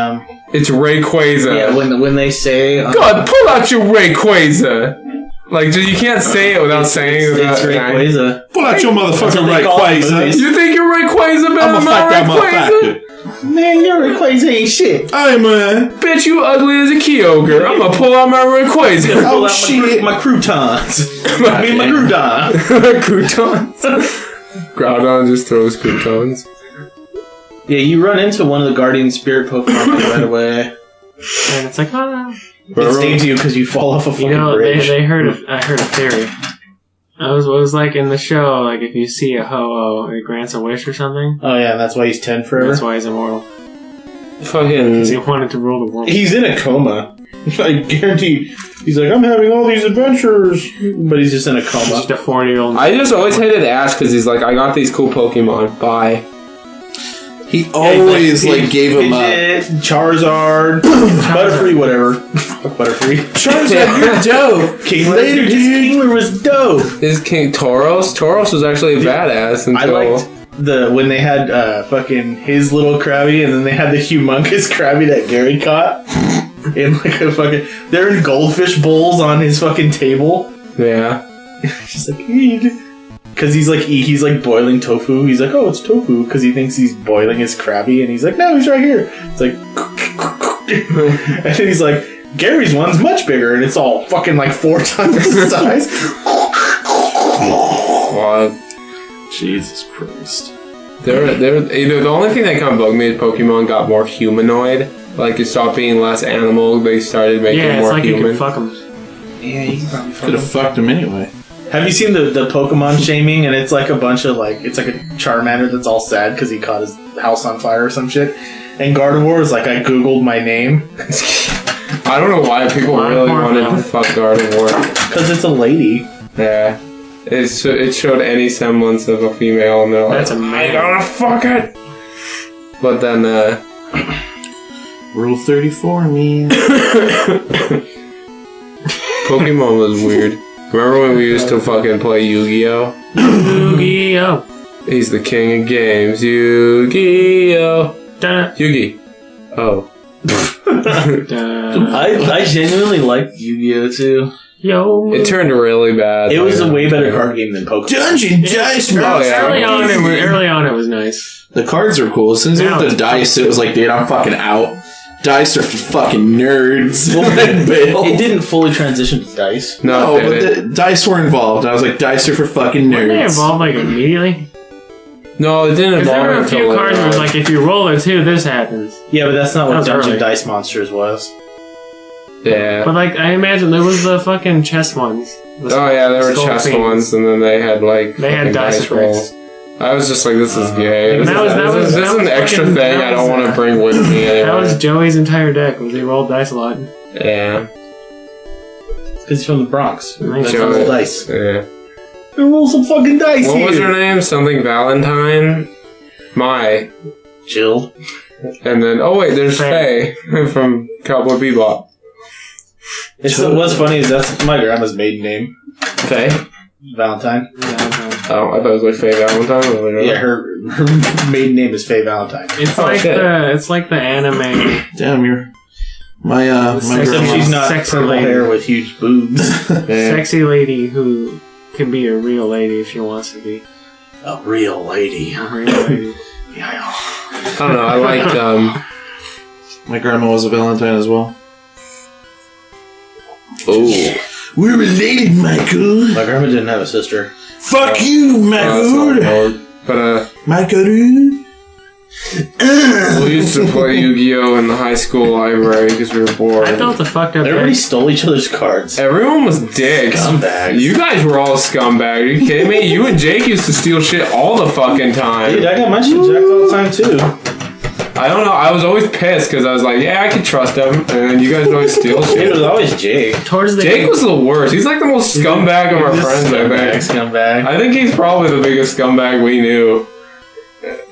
Speaker 3: It's Rayquaza.
Speaker 2: yeah, when they say...
Speaker 3: God, pull out your Rayquaza. Like, you can't say it without saying it.
Speaker 2: It's Rayquaza.
Speaker 5: Pull out your
Speaker 2: That's
Speaker 5: motherfucking
Speaker 2: what they call it in
Speaker 5: Rayquaza.
Speaker 2: movies.
Speaker 3: You think you're Rayquaza better
Speaker 5: I'ma
Speaker 3: than
Speaker 5: fight that
Speaker 3: my Rayquaza?
Speaker 5: motherfucker.
Speaker 2: Man, your Rayquaza ain't shit.
Speaker 5: Hey, man.
Speaker 3: Bitch, you ugly as a Kyogre. I'm gonna pull out my Rayquaza.
Speaker 2: Pull
Speaker 5: Oh,
Speaker 2: out
Speaker 5: shit.
Speaker 2: my croutons. I mean, my crouton.
Speaker 3: Croutons. Groudon just throws croutons.
Speaker 2: Yeah, you run into one of the guardian spirit Pokemon right away.
Speaker 4: And it's like, oh no.
Speaker 2: It stings you because you fall off a fucking
Speaker 4: You know,
Speaker 2: bridge.
Speaker 4: I heard a theory. It was like in the show, like if you see a Ho-Oh, it grants a wish or something.
Speaker 2: Oh yeah, that's why he's 10 forever.
Speaker 4: That's why he's immortal.
Speaker 3: Fucking.
Speaker 4: Because he wanted to rule the world.
Speaker 2: He's in a coma. I guarantee. He's like, I'm having all these adventures, but he's just in a
Speaker 4: He's
Speaker 2: coma.
Speaker 4: just a 40-year-old.
Speaker 3: I just always hated Ash because he's like, I got these cool Pokemon. Bye.
Speaker 5: He always gave him up.
Speaker 2: Pidgeot, Charizard, Butterfree, whatever. Fuck Butterfree.
Speaker 5: Charizard, you're dope.
Speaker 2: Kingler,
Speaker 5: Later,
Speaker 2: dude.
Speaker 5: dude.
Speaker 2: Kingler was dope.
Speaker 3: Is King Tauros? Tauros was actually a badass
Speaker 2: I
Speaker 3: until.
Speaker 2: liked when they had fucking his little Krabby, and then they had the humongous Krabby that Gary caught in like a fucking. They're in goldfish bowls on his fucking table.
Speaker 3: Yeah.
Speaker 2: She's like, because he's like boiling tofu. He's like, oh, it's tofu, because he thinks he's boiling his Krabby, and he's like, no, he's right here. It's like, and then he's like, Gary's one's much bigger, and it's all fucking like 4 times the size.
Speaker 3: Well,
Speaker 5: Jesus Christ.
Speaker 3: the only thing that kind of bugged me is Pokemon got more humanoid. Like, it stopped being less animal. They started making
Speaker 4: Yeah, it's
Speaker 3: more
Speaker 4: like you
Speaker 3: human.
Speaker 4: can fuck him.
Speaker 2: Yeah, you can probably
Speaker 5: Could have fucked him anyway.
Speaker 2: Have you seen the Pokemon shaming? And it's like a bunch of it's like a Charmander that's all sad because he caught his house on fire or some shit. And Gardevoir is like, I googled my name.
Speaker 3: I don't know why people really wanted to fuck Gardevoir.
Speaker 2: Because it's a lady.
Speaker 3: Yeah. It showed any semblance of a female, and they're like,
Speaker 4: That's a man.
Speaker 3: I gotta fuck it! But then,
Speaker 5: Rule 34, man.
Speaker 3: Pokemon was weird. Remember when we used to fucking play Yu-Gi-Oh?
Speaker 4: Yu-Gi-Oh!
Speaker 3: He's the king of games. Yu-Gi-Oh!
Speaker 4: Da,
Speaker 3: Yugi. Oh.
Speaker 4: da.
Speaker 2: I genuinely liked Yu-Gi-Oh! Too.
Speaker 4: Yo.
Speaker 3: It turned really bad.
Speaker 2: It was a way better card game than Pokemon.
Speaker 5: Dungeon Dice,
Speaker 3: Oh, yeah.
Speaker 4: Early on, it was nice.
Speaker 5: The cards are cool. As soon as you went to dice, it was like, dude, I'm fucking out. Dice are for fucking nerds.
Speaker 2: It didn't fully transition to dice.
Speaker 3: No,
Speaker 5: No, but the dice were involved. I was like, dice are for fucking
Speaker 4: Didn't they
Speaker 5: nerds.
Speaker 4: evolve like immediately?
Speaker 3: No, it didn't
Speaker 4: Because there
Speaker 3: evolve
Speaker 4: were a
Speaker 3: until
Speaker 4: few
Speaker 3: later
Speaker 4: cards where
Speaker 3: on.
Speaker 4: it's like, if you roll a 2, this happens.
Speaker 2: Yeah, but that's not
Speaker 4: That
Speaker 2: what
Speaker 4: was
Speaker 2: Dungeon
Speaker 4: early.
Speaker 2: Dice Monsters was.
Speaker 3: Yeah.
Speaker 4: But like, I imagine there was the fucking chess ones.
Speaker 3: Oh yeah, there were
Speaker 4: Skull
Speaker 3: chess
Speaker 4: Fiends.
Speaker 3: ones, and then they had like
Speaker 4: They had
Speaker 3: fucking
Speaker 4: dice
Speaker 3: rolls.
Speaker 4: bricks.
Speaker 3: I was just like, this is gay.
Speaker 4: And
Speaker 3: This
Speaker 4: that was-
Speaker 3: is
Speaker 4: that
Speaker 3: an
Speaker 4: was
Speaker 3: extra
Speaker 4: fucking-
Speaker 3: thing
Speaker 4: that
Speaker 3: I don't
Speaker 4: was,
Speaker 3: want to bring with me anywhere.
Speaker 4: That was Joey's entire deck, was he rolled dice a lot.
Speaker 3: Yeah.
Speaker 2: Because he's from the Bronx.
Speaker 4: Nice.
Speaker 2: That's roll dice.
Speaker 3: Yeah.
Speaker 2: Roll some fucking dice
Speaker 3: What
Speaker 2: here.
Speaker 3: was her name? Something Valentine? Mai.
Speaker 2: Jill.
Speaker 3: And then, oh wait, there's Faye from Cowboy Bebop.
Speaker 2: What's funny is that's my grandma's maiden name.
Speaker 3: Faye?
Speaker 2: Valentine.
Speaker 3: Oh, I thought it was like Faye Valentine.
Speaker 2: Yeah, her maiden name is Faye Valentine.
Speaker 4: It's like the anime.
Speaker 5: Damn, my
Speaker 2: Except
Speaker 5: grandma.
Speaker 2: she's not
Speaker 4: Sexy
Speaker 2: purple
Speaker 4: lady.
Speaker 2: hair with huge boobs.
Speaker 4: Sexy lady who can be a real lady if she wants to be.
Speaker 2: A real lady.
Speaker 4: A real lady.
Speaker 3: I don't know. I liked.
Speaker 5: My grandma was a Valentine as well.
Speaker 3: Oh,
Speaker 5: We're related, Michael.
Speaker 2: My grandma didn't have a sister.
Speaker 5: Fuck you, Michael.
Speaker 3: but
Speaker 5: Michael.
Speaker 3: we used to play Yu-Gi-Oh in the high school library because we were bored.
Speaker 4: I felt the fucked up.
Speaker 2: Everybody stole each other's cards.
Speaker 3: Everyone was dicks.
Speaker 2: Scumbags.
Speaker 3: You guys were all scumbags. Are you kidding me? You and Jake used to steal shit all the fucking time.
Speaker 2: Dude, I got my shit jacked all the time too.
Speaker 3: I don't know. I was always pissed because I was like, yeah, I can trust him. And then you guys would always steal
Speaker 2: It
Speaker 3: shit.
Speaker 2: was always Jake.
Speaker 4: Towards the
Speaker 3: Jake was the worst. He's like the most scumbag of our friends, I think.
Speaker 2: Scumbag.
Speaker 3: I think he's probably the biggest scumbag we knew.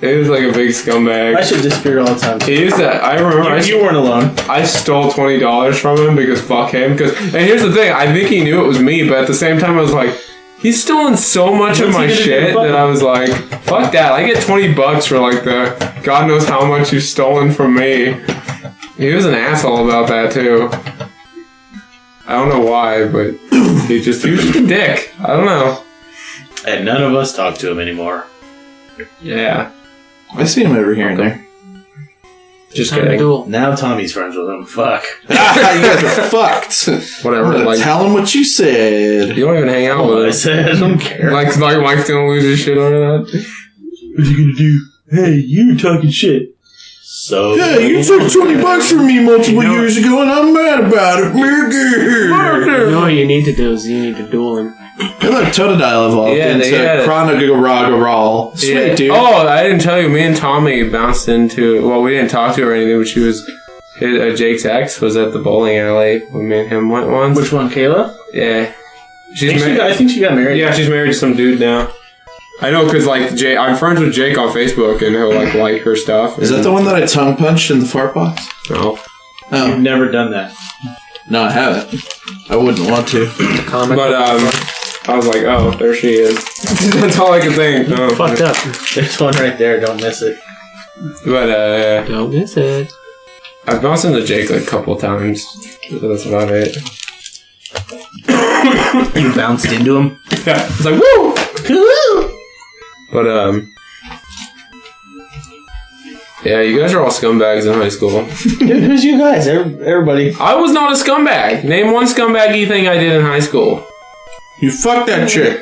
Speaker 3: He was like a big scumbag.
Speaker 2: I should disappear all the time.
Speaker 3: He used to. I remember.
Speaker 2: You weren't alone.
Speaker 3: I stole $20 from him because fuck him. And here's the thing. I think he knew it was me, but at the same time, I was like, he's stolen so much of my shit that I was like, fuck that. I get $20 for like the God knows how much you've stolen from me. He was an asshole about that too. I don't know why, but he was just a dick. I don't know.
Speaker 2: And none of us talk to him anymore.
Speaker 3: Yeah.
Speaker 5: I see him over here and there.
Speaker 3: Just
Speaker 4: Time to
Speaker 3: kidding.
Speaker 4: duel.
Speaker 2: Now Tommy's friends with him. Fuck.
Speaker 5: You guys are fucked.
Speaker 3: Whatever.
Speaker 5: I'm gonna
Speaker 3: Like,
Speaker 5: tell him what you said.
Speaker 3: you don't even hang out
Speaker 2: What I
Speaker 3: with him.
Speaker 2: said, I don't care.
Speaker 3: Like Mike's gonna lose his shit over that.
Speaker 2: What you gonna do? Hey, you were talking shit. So.
Speaker 5: Yeah, you took $20 from me multiple years ago, and I'm mad about it.
Speaker 4: You know what you need to do is you need to duel him.
Speaker 5: Hey, look, Totodile evolved
Speaker 3: Yeah, they had
Speaker 5: into
Speaker 3: it.
Speaker 5: Chronogaragal. Sweet,
Speaker 3: Yeah.
Speaker 5: dude.
Speaker 3: Oh, I didn't tell you. Me and Tommy bounced into. Well, we didn't talk to her or anything, but she was. Jake's ex was at the bowling alley when me and him went once.
Speaker 2: Which one, Kayla?
Speaker 3: Yeah. She's
Speaker 2: I think she got married.
Speaker 3: Yeah, she's married to some dude now. I know, because like I'm friends with Jake on Facebook, and he'll like her stuff.
Speaker 5: Is that the one that I tongue punched in the fart box?
Speaker 3: No.
Speaker 2: You've
Speaker 5: Oh,
Speaker 2: never done that.
Speaker 5: no, I haven't. I wouldn't want to.
Speaker 3: But I was like, oh, there she is. That's all I could think. No.
Speaker 4: Fucked up.
Speaker 2: There's one right there. Don't miss it.
Speaker 3: But
Speaker 4: Don't miss it.
Speaker 3: I've bounced into Jake like a couple of times. So that's about it.
Speaker 2: You bounced into him.
Speaker 3: Yeah, it's like woo. But yeah, you guys are all scumbags in high school.
Speaker 2: Dude, who's you guys? Everybody.
Speaker 3: I was not a scumbag. Name one scumbaggy thing I did in high school.
Speaker 5: You fucked that chick.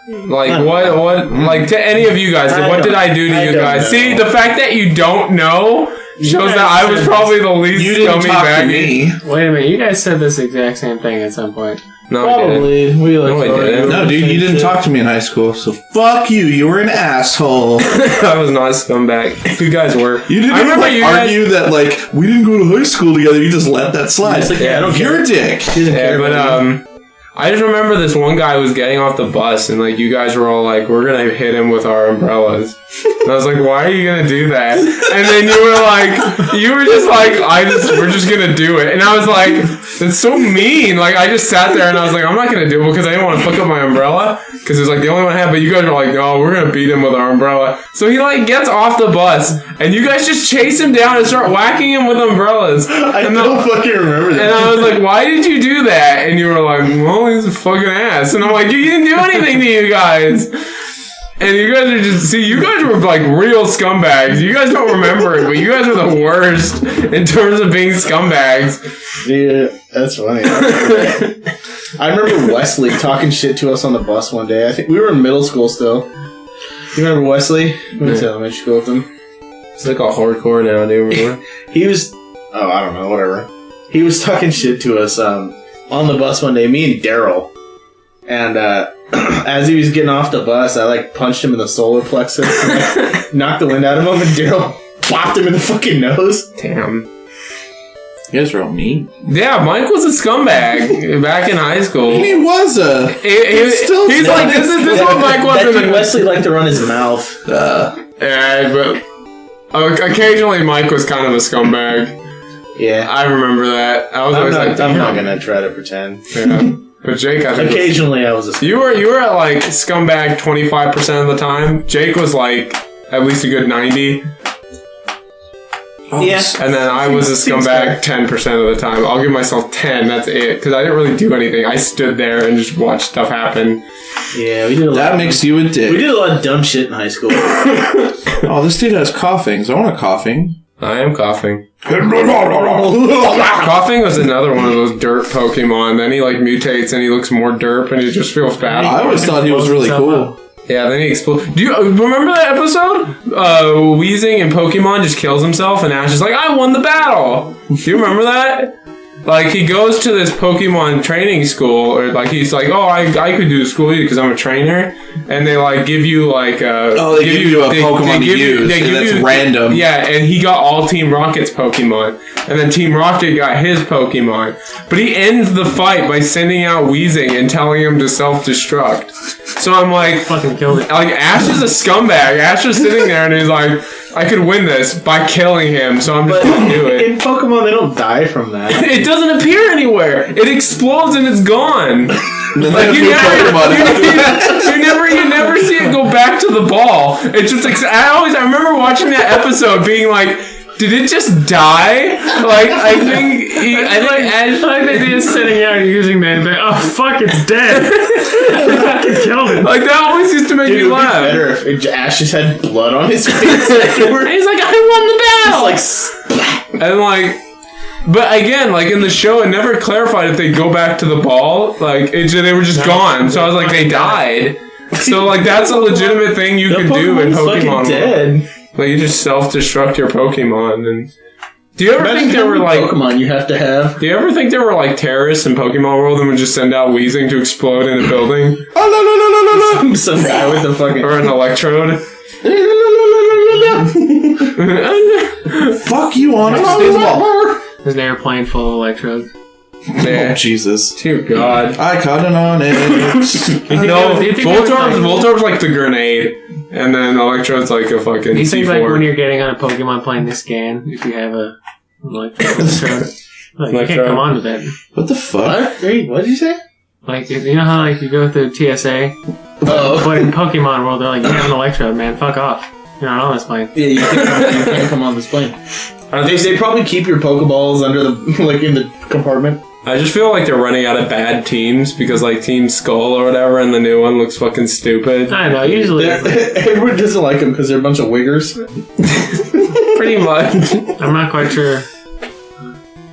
Speaker 3: Like what? Like to any of you guys? What did I do to you
Speaker 2: don't
Speaker 3: guys?
Speaker 2: know.
Speaker 3: See, the fact that you don't know shows that I was probably the least
Speaker 5: You didn't
Speaker 3: scummy
Speaker 5: talk to
Speaker 3: baggy.
Speaker 5: me.
Speaker 4: Wait a minute, you guys said this exact same thing at some point.
Speaker 3: No, I didn't.
Speaker 2: Probably. We like.
Speaker 3: No, I didn't.
Speaker 5: No, dude, you didn't talk to me in high school, so fuck you. You were an asshole.
Speaker 3: I was not a scumbag. You guys were.
Speaker 5: You didn't
Speaker 3: I
Speaker 5: even
Speaker 3: remember
Speaker 5: like
Speaker 3: you guys.
Speaker 5: argue that like we didn't go to high school together. You just let that slide.
Speaker 2: It's like, yeah, I don't care.
Speaker 5: You're a dick.
Speaker 3: Yeah, but I just remember this one guy was getting off the bus, and like you guys were all like, "We're gonna hit him with our umbrellas." And I was like, "Why are you gonna do that?" And then you were just like, "We're just gonna do it." And I was like, "That's so mean." Like I just sat there and I was like, "I'm not gonna do it because I didn't want to fuck up my umbrella because it was like the only one I had." But you guys were like, "No, we're gonna beat him with our umbrella." So he like gets off the bus, and you guys just chase him down and start whacking him with umbrellas.
Speaker 2: I
Speaker 3: And
Speaker 2: don't fucking remember that.
Speaker 3: And I was like, why did you do that? And you were like, well, he's a fucking ass. And I'm like, you didn't do anything to you guys. And you guys are just, see, you guys were like real scumbags. You guys don't remember it, but you guys were the worst in terms of being scumbags.
Speaker 2: Dude, that's funny. I remember Wesley talking shit to us on the bus one day. I think we were in middle school still. You remember Wesley? We went to elementary school with him.
Speaker 3: It's like all hardcore now, do you remember?
Speaker 2: He was, I don't know, whatever. He was talking shit to us on the bus one day, me and Daryl. And as he was getting off the bus, I like punched him in the solar plexus and like, knocked the wind out of him, and Daryl popped him in the fucking nose.
Speaker 3: Damn.
Speaker 5: You guys were all mean.
Speaker 3: Yeah, Mike was a scumbag back in high school.
Speaker 5: He was a.
Speaker 3: He's like, this is what Mike was
Speaker 2: That
Speaker 3: in
Speaker 2: dude
Speaker 3: the...
Speaker 2: Wesley liked to run his mouth.
Speaker 3: Yeah, but occasionally Mike was kind of a scumbag.
Speaker 2: Yeah.
Speaker 3: I remember that. I was always like,
Speaker 2: I'm not gonna try to pretend.
Speaker 3: yeah. But Jake, I think
Speaker 2: occasionally I was a scumbag.
Speaker 3: You were at like scumbag 25% of the time. Jake was like at least a good 90.
Speaker 2: Yeah.
Speaker 3: And then I was a scumbag 10% of the time. I'll give myself 10. That's it. Because I didn't really do anything. I stood there and just watched stuff happen.
Speaker 2: Yeah, we did a lot.
Speaker 5: That makes you a dick.
Speaker 2: We did a lot of dumb shit in high school.
Speaker 5: Oh, this dude has coughing. So I want a coughing.
Speaker 3: I am coughing. Coughing was another one of those derp Pokemon. Then he like mutates and he looks more derp and he just feels bad.
Speaker 5: I always thought he was really cool.
Speaker 3: Yeah, then he explodes. Do you remember that episode? Weezing in Pokemon just kills himself, and Ash is like, I won the battle! Do you remember that? Like, he goes to this Pokemon training school, or like, he's like, oh, I could do school because I'm a trainer, and they like give you like
Speaker 5: they give you a Pokemon to use, and that's random.
Speaker 3: Yeah, and he got all Team Rocket's Pokemon, and then Team Rocket got his Pokemon. But he ends the fight by sending out Weezing and telling him to self-destruct. So I'm like,
Speaker 4: fucking killed it.
Speaker 3: Like, Ash is a scumbag. Ash is sitting there and he's like, I could win this by killing him, so I'm just gonna do it.
Speaker 2: In Pokemon, they don't die from that.
Speaker 3: It doesn't appear anywhere. It explodes and it's gone. Like you never see it go back to the ball. It's just I remember watching that episode being like, did it just die? Like I think Ash,
Speaker 4: like they just sitting out using that and be like, oh fuck, it's dead. They fucking killed it.
Speaker 3: Like that always used to make me laugh.
Speaker 2: It would be better if Ash just had blood on his face afterwards.
Speaker 3: He's like, I won the battle.
Speaker 2: It's like
Speaker 3: and like. But again, like in the show, it never clarified if they go back to the ball. Like they were just gone. So I was like, they died. So like that's a legitimate thing you can do in Pokemon.
Speaker 2: Dead.
Speaker 3: Like you just self-destruct your Pokemon. And do you ever think there were like
Speaker 2: Pokemon you have to have?
Speaker 3: Do you ever think there were like terrorists in Pokemon World and would just send out Weezing to explode in a building?
Speaker 2: Some guy with a fucking
Speaker 3: or an electrode.
Speaker 5: Fuck you on it.
Speaker 4: There's an airplane full of electrodes.
Speaker 3: Yeah.
Speaker 5: Oh, Jesus.
Speaker 3: Dear God.
Speaker 5: I caught it on it.
Speaker 3: No, Voltorb's like the grenade, and then Electrode's like a fucking
Speaker 4: You think like
Speaker 3: C4.
Speaker 4: when you're getting on a Pokemon playing the scan, if you have a electrode, like, you can't come on to that.
Speaker 5: What the fuck?
Speaker 2: What? Wait, what did you say?
Speaker 4: Like, you know how like you go through TSA?
Speaker 2: Oh.
Speaker 4: But in Pokemon World, they're like, you have an electrode, man, fuck off. You're not on this plane.
Speaker 2: Yeah, you can't come on this plane. They probably keep your Pokeballs under the like in the compartment.
Speaker 3: I just feel like they're running out of bad teams because like Team Skull or whatever, and the new one looks fucking stupid.
Speaker 4: I know, usually
Speaker 2: everyone doesn't like them because they're a bunch of wiggers.
Speaker 3: Pretty much.
Speaker 4: I'm not quite sure.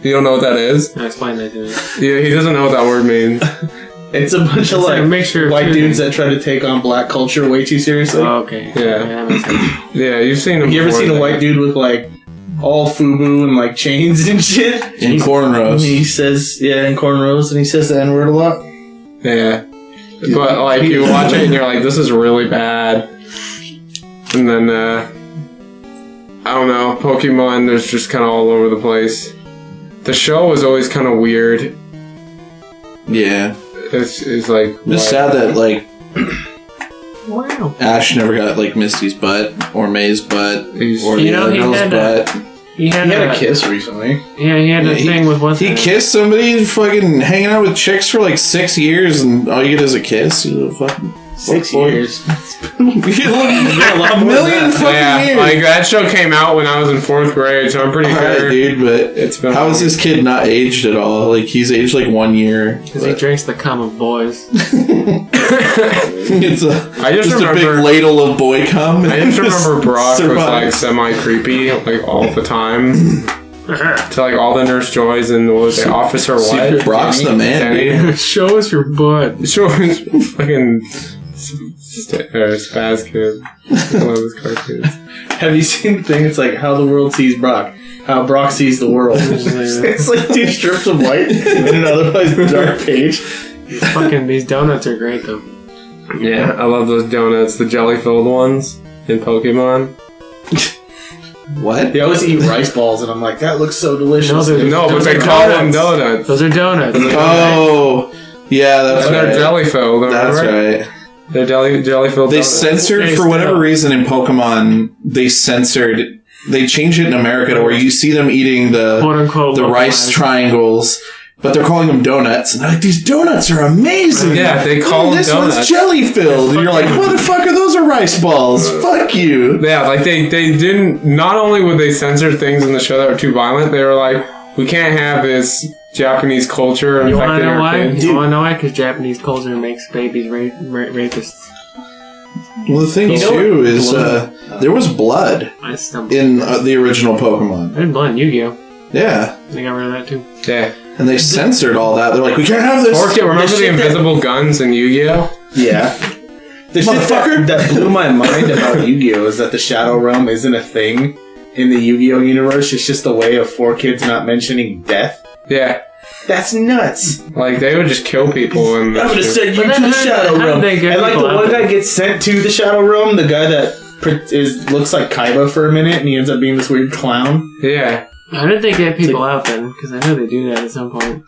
Speaker 3: You don't know what that is?
Speaker 4: No, explain that to me.
Speaker 3: Yeah, he doesn't know what that word means.
Speaker 2: It's a bunch of like white dudes that try to take on black culture way too seriously.
Speaker 4: Oh, okay.
Speaker 3: Yeah.
Speaker 4: That makes sense.
Speaker 3: Yeah, you've seen him.
Speaker 2: Have you ever seen a white dude with like all FUBU and like chains and shit?
Speaker 5: In cornrows.
Speaker 2: He says, in cornrows, and he says the N-word a lot.
Speaker 3: Yeah. But like you watch it and you're like, this is really bad. And then I don't know, Pokemon, there's just kind of all over the place. The show was always kind of weird.
Speaker 5: Yeah.
Speaker 3: It's like
Speaker 5: just sad that like
Speaker 4: wow.
Speaker 5: Ash never got like Misty's butt or May's butt or the other girl's butt.
Speaker 4: He had
Speaker 2: a kiss recently.
Speaker 4: Yeah, he had a thing with what's
Speaker 5: he kissed somebody fucking hanging out with chicks for like 6 years, and all you get is a kiss. You fucking
Speaker 2: 6 years.
Speaker 5: A million fucking years.
Speaker 3: Like that show came out when I was in 4th grade, so I'm pretty sure,
Speaker 5: dude. But
Speaker 3: it's been
Speaker 5: how is this kid not aged at all? Like he's aged like 1 year.
Speaker 4: Because he drinks the cum of boys.
Speaker 5: It's just a big ladle of boy cum.
Speaker 3: I just remember Brock was like semi creepy, like all the time. To like all the Nurse Joys and what was it, Officer What?
Speaker 5: Brock's the man.
Speaker 4: Show us your butt.
Speaker 3: Show us fucking Spaz Kid. I love his cartoons.
Speaker 2: Have you seen the thing? It's like how the world sees Brock. How Brock sees the world. It's like 2 strips of white and another dark page.
Speaker 4: These donuts are great though.
Speaker 3: Yeah, I love those donuts, the jelly-filled ones in Pokemon.
Speaker 5: What?
Speaker 2: They always eat rice balls, and I'm like, that looks so delicious.
Speaker 3: No, but they call them donuts.
Speaker 4: Those are donuts.
Speaker 5: Oh, yeah, that's right.
Speaker 3: They're jelly-filled.
Speaker 5: That's right.
Speaker 3: They're jelly-filled.
Speaker 5: They censored for whatever reason in Pokemon. They censored. They changed it in America to where you see them eating the
Speaker 4: quote-unquote
Speaker 5: the rice triangles. but they're calling them donuts. And they're like, these donuts are amazing.
Speaker 3: Yeah, they call them
Speaker 5: this
Speaker 3: donuts.
Speaker 5: one's jelly filled. And you're like, motherfucker, those are rice balls. Fuck you.
Speaker 3: Yeah, like they didn't. Not only would they censor things in the show that were too violent, they were like, we can't have this Japanese culture
Speaker 4: You want to
Speaker 3: affecting
Speaker 4: know
Speaker 3: our
Speaker 4: why?
Speaker 3: kids.
Speaker 4: You want to know why? Because Japanese culture makes babies rapists.
Speaker 5: Well, the thing too is there was blood
Speaker 4: I stumbled.
Speaker 5: in the original Pokemon.
Speaker 4: There's blood in Yu-Gi-Oh!
Speaker 5: Yeah.
Speaker 4: They got rid of that too.
Speaker 3: Yeah.
Speaker 5: And they censored all that. They're like, we can't have this.
Speaker 3: Remember the invisible guns in Yu-Gi-Oh?
Speaker 2: Yeah. The shit
Speaker 5: Motherfucker.
Speaker 2: that blew my mind about Yu-Gi-Oh! Is that the Shadow Realm isn't a thing in the Yu-Gi-Oh! Universe. It's just a way of 4 kids not mentioning death.
Speaker 3: Yeah.
Speaker 2: That's nuts.
Speaker 3: Like, they would just kill people. And
Speaker 2: I'm gonna send you
Speaker 4: But
Speaker 2: to
Speaker 4: then
Speaker 2: the Shadow
Speaker 4: how did
Speaker 2: Realm.
Speaker 4: they get
Speaker 2: And like the
Speaker 4: people out
Speaker 2: one
Speaker 4: there?
Speaker 2: guy gets sent to the Shadow Realm, the guy that looks like Kaiba for a minute, and he ends up being this weird clown.
Speaker 3: Yeah.
Speaker 4: How did they get people out then? Because I know they do that at some point.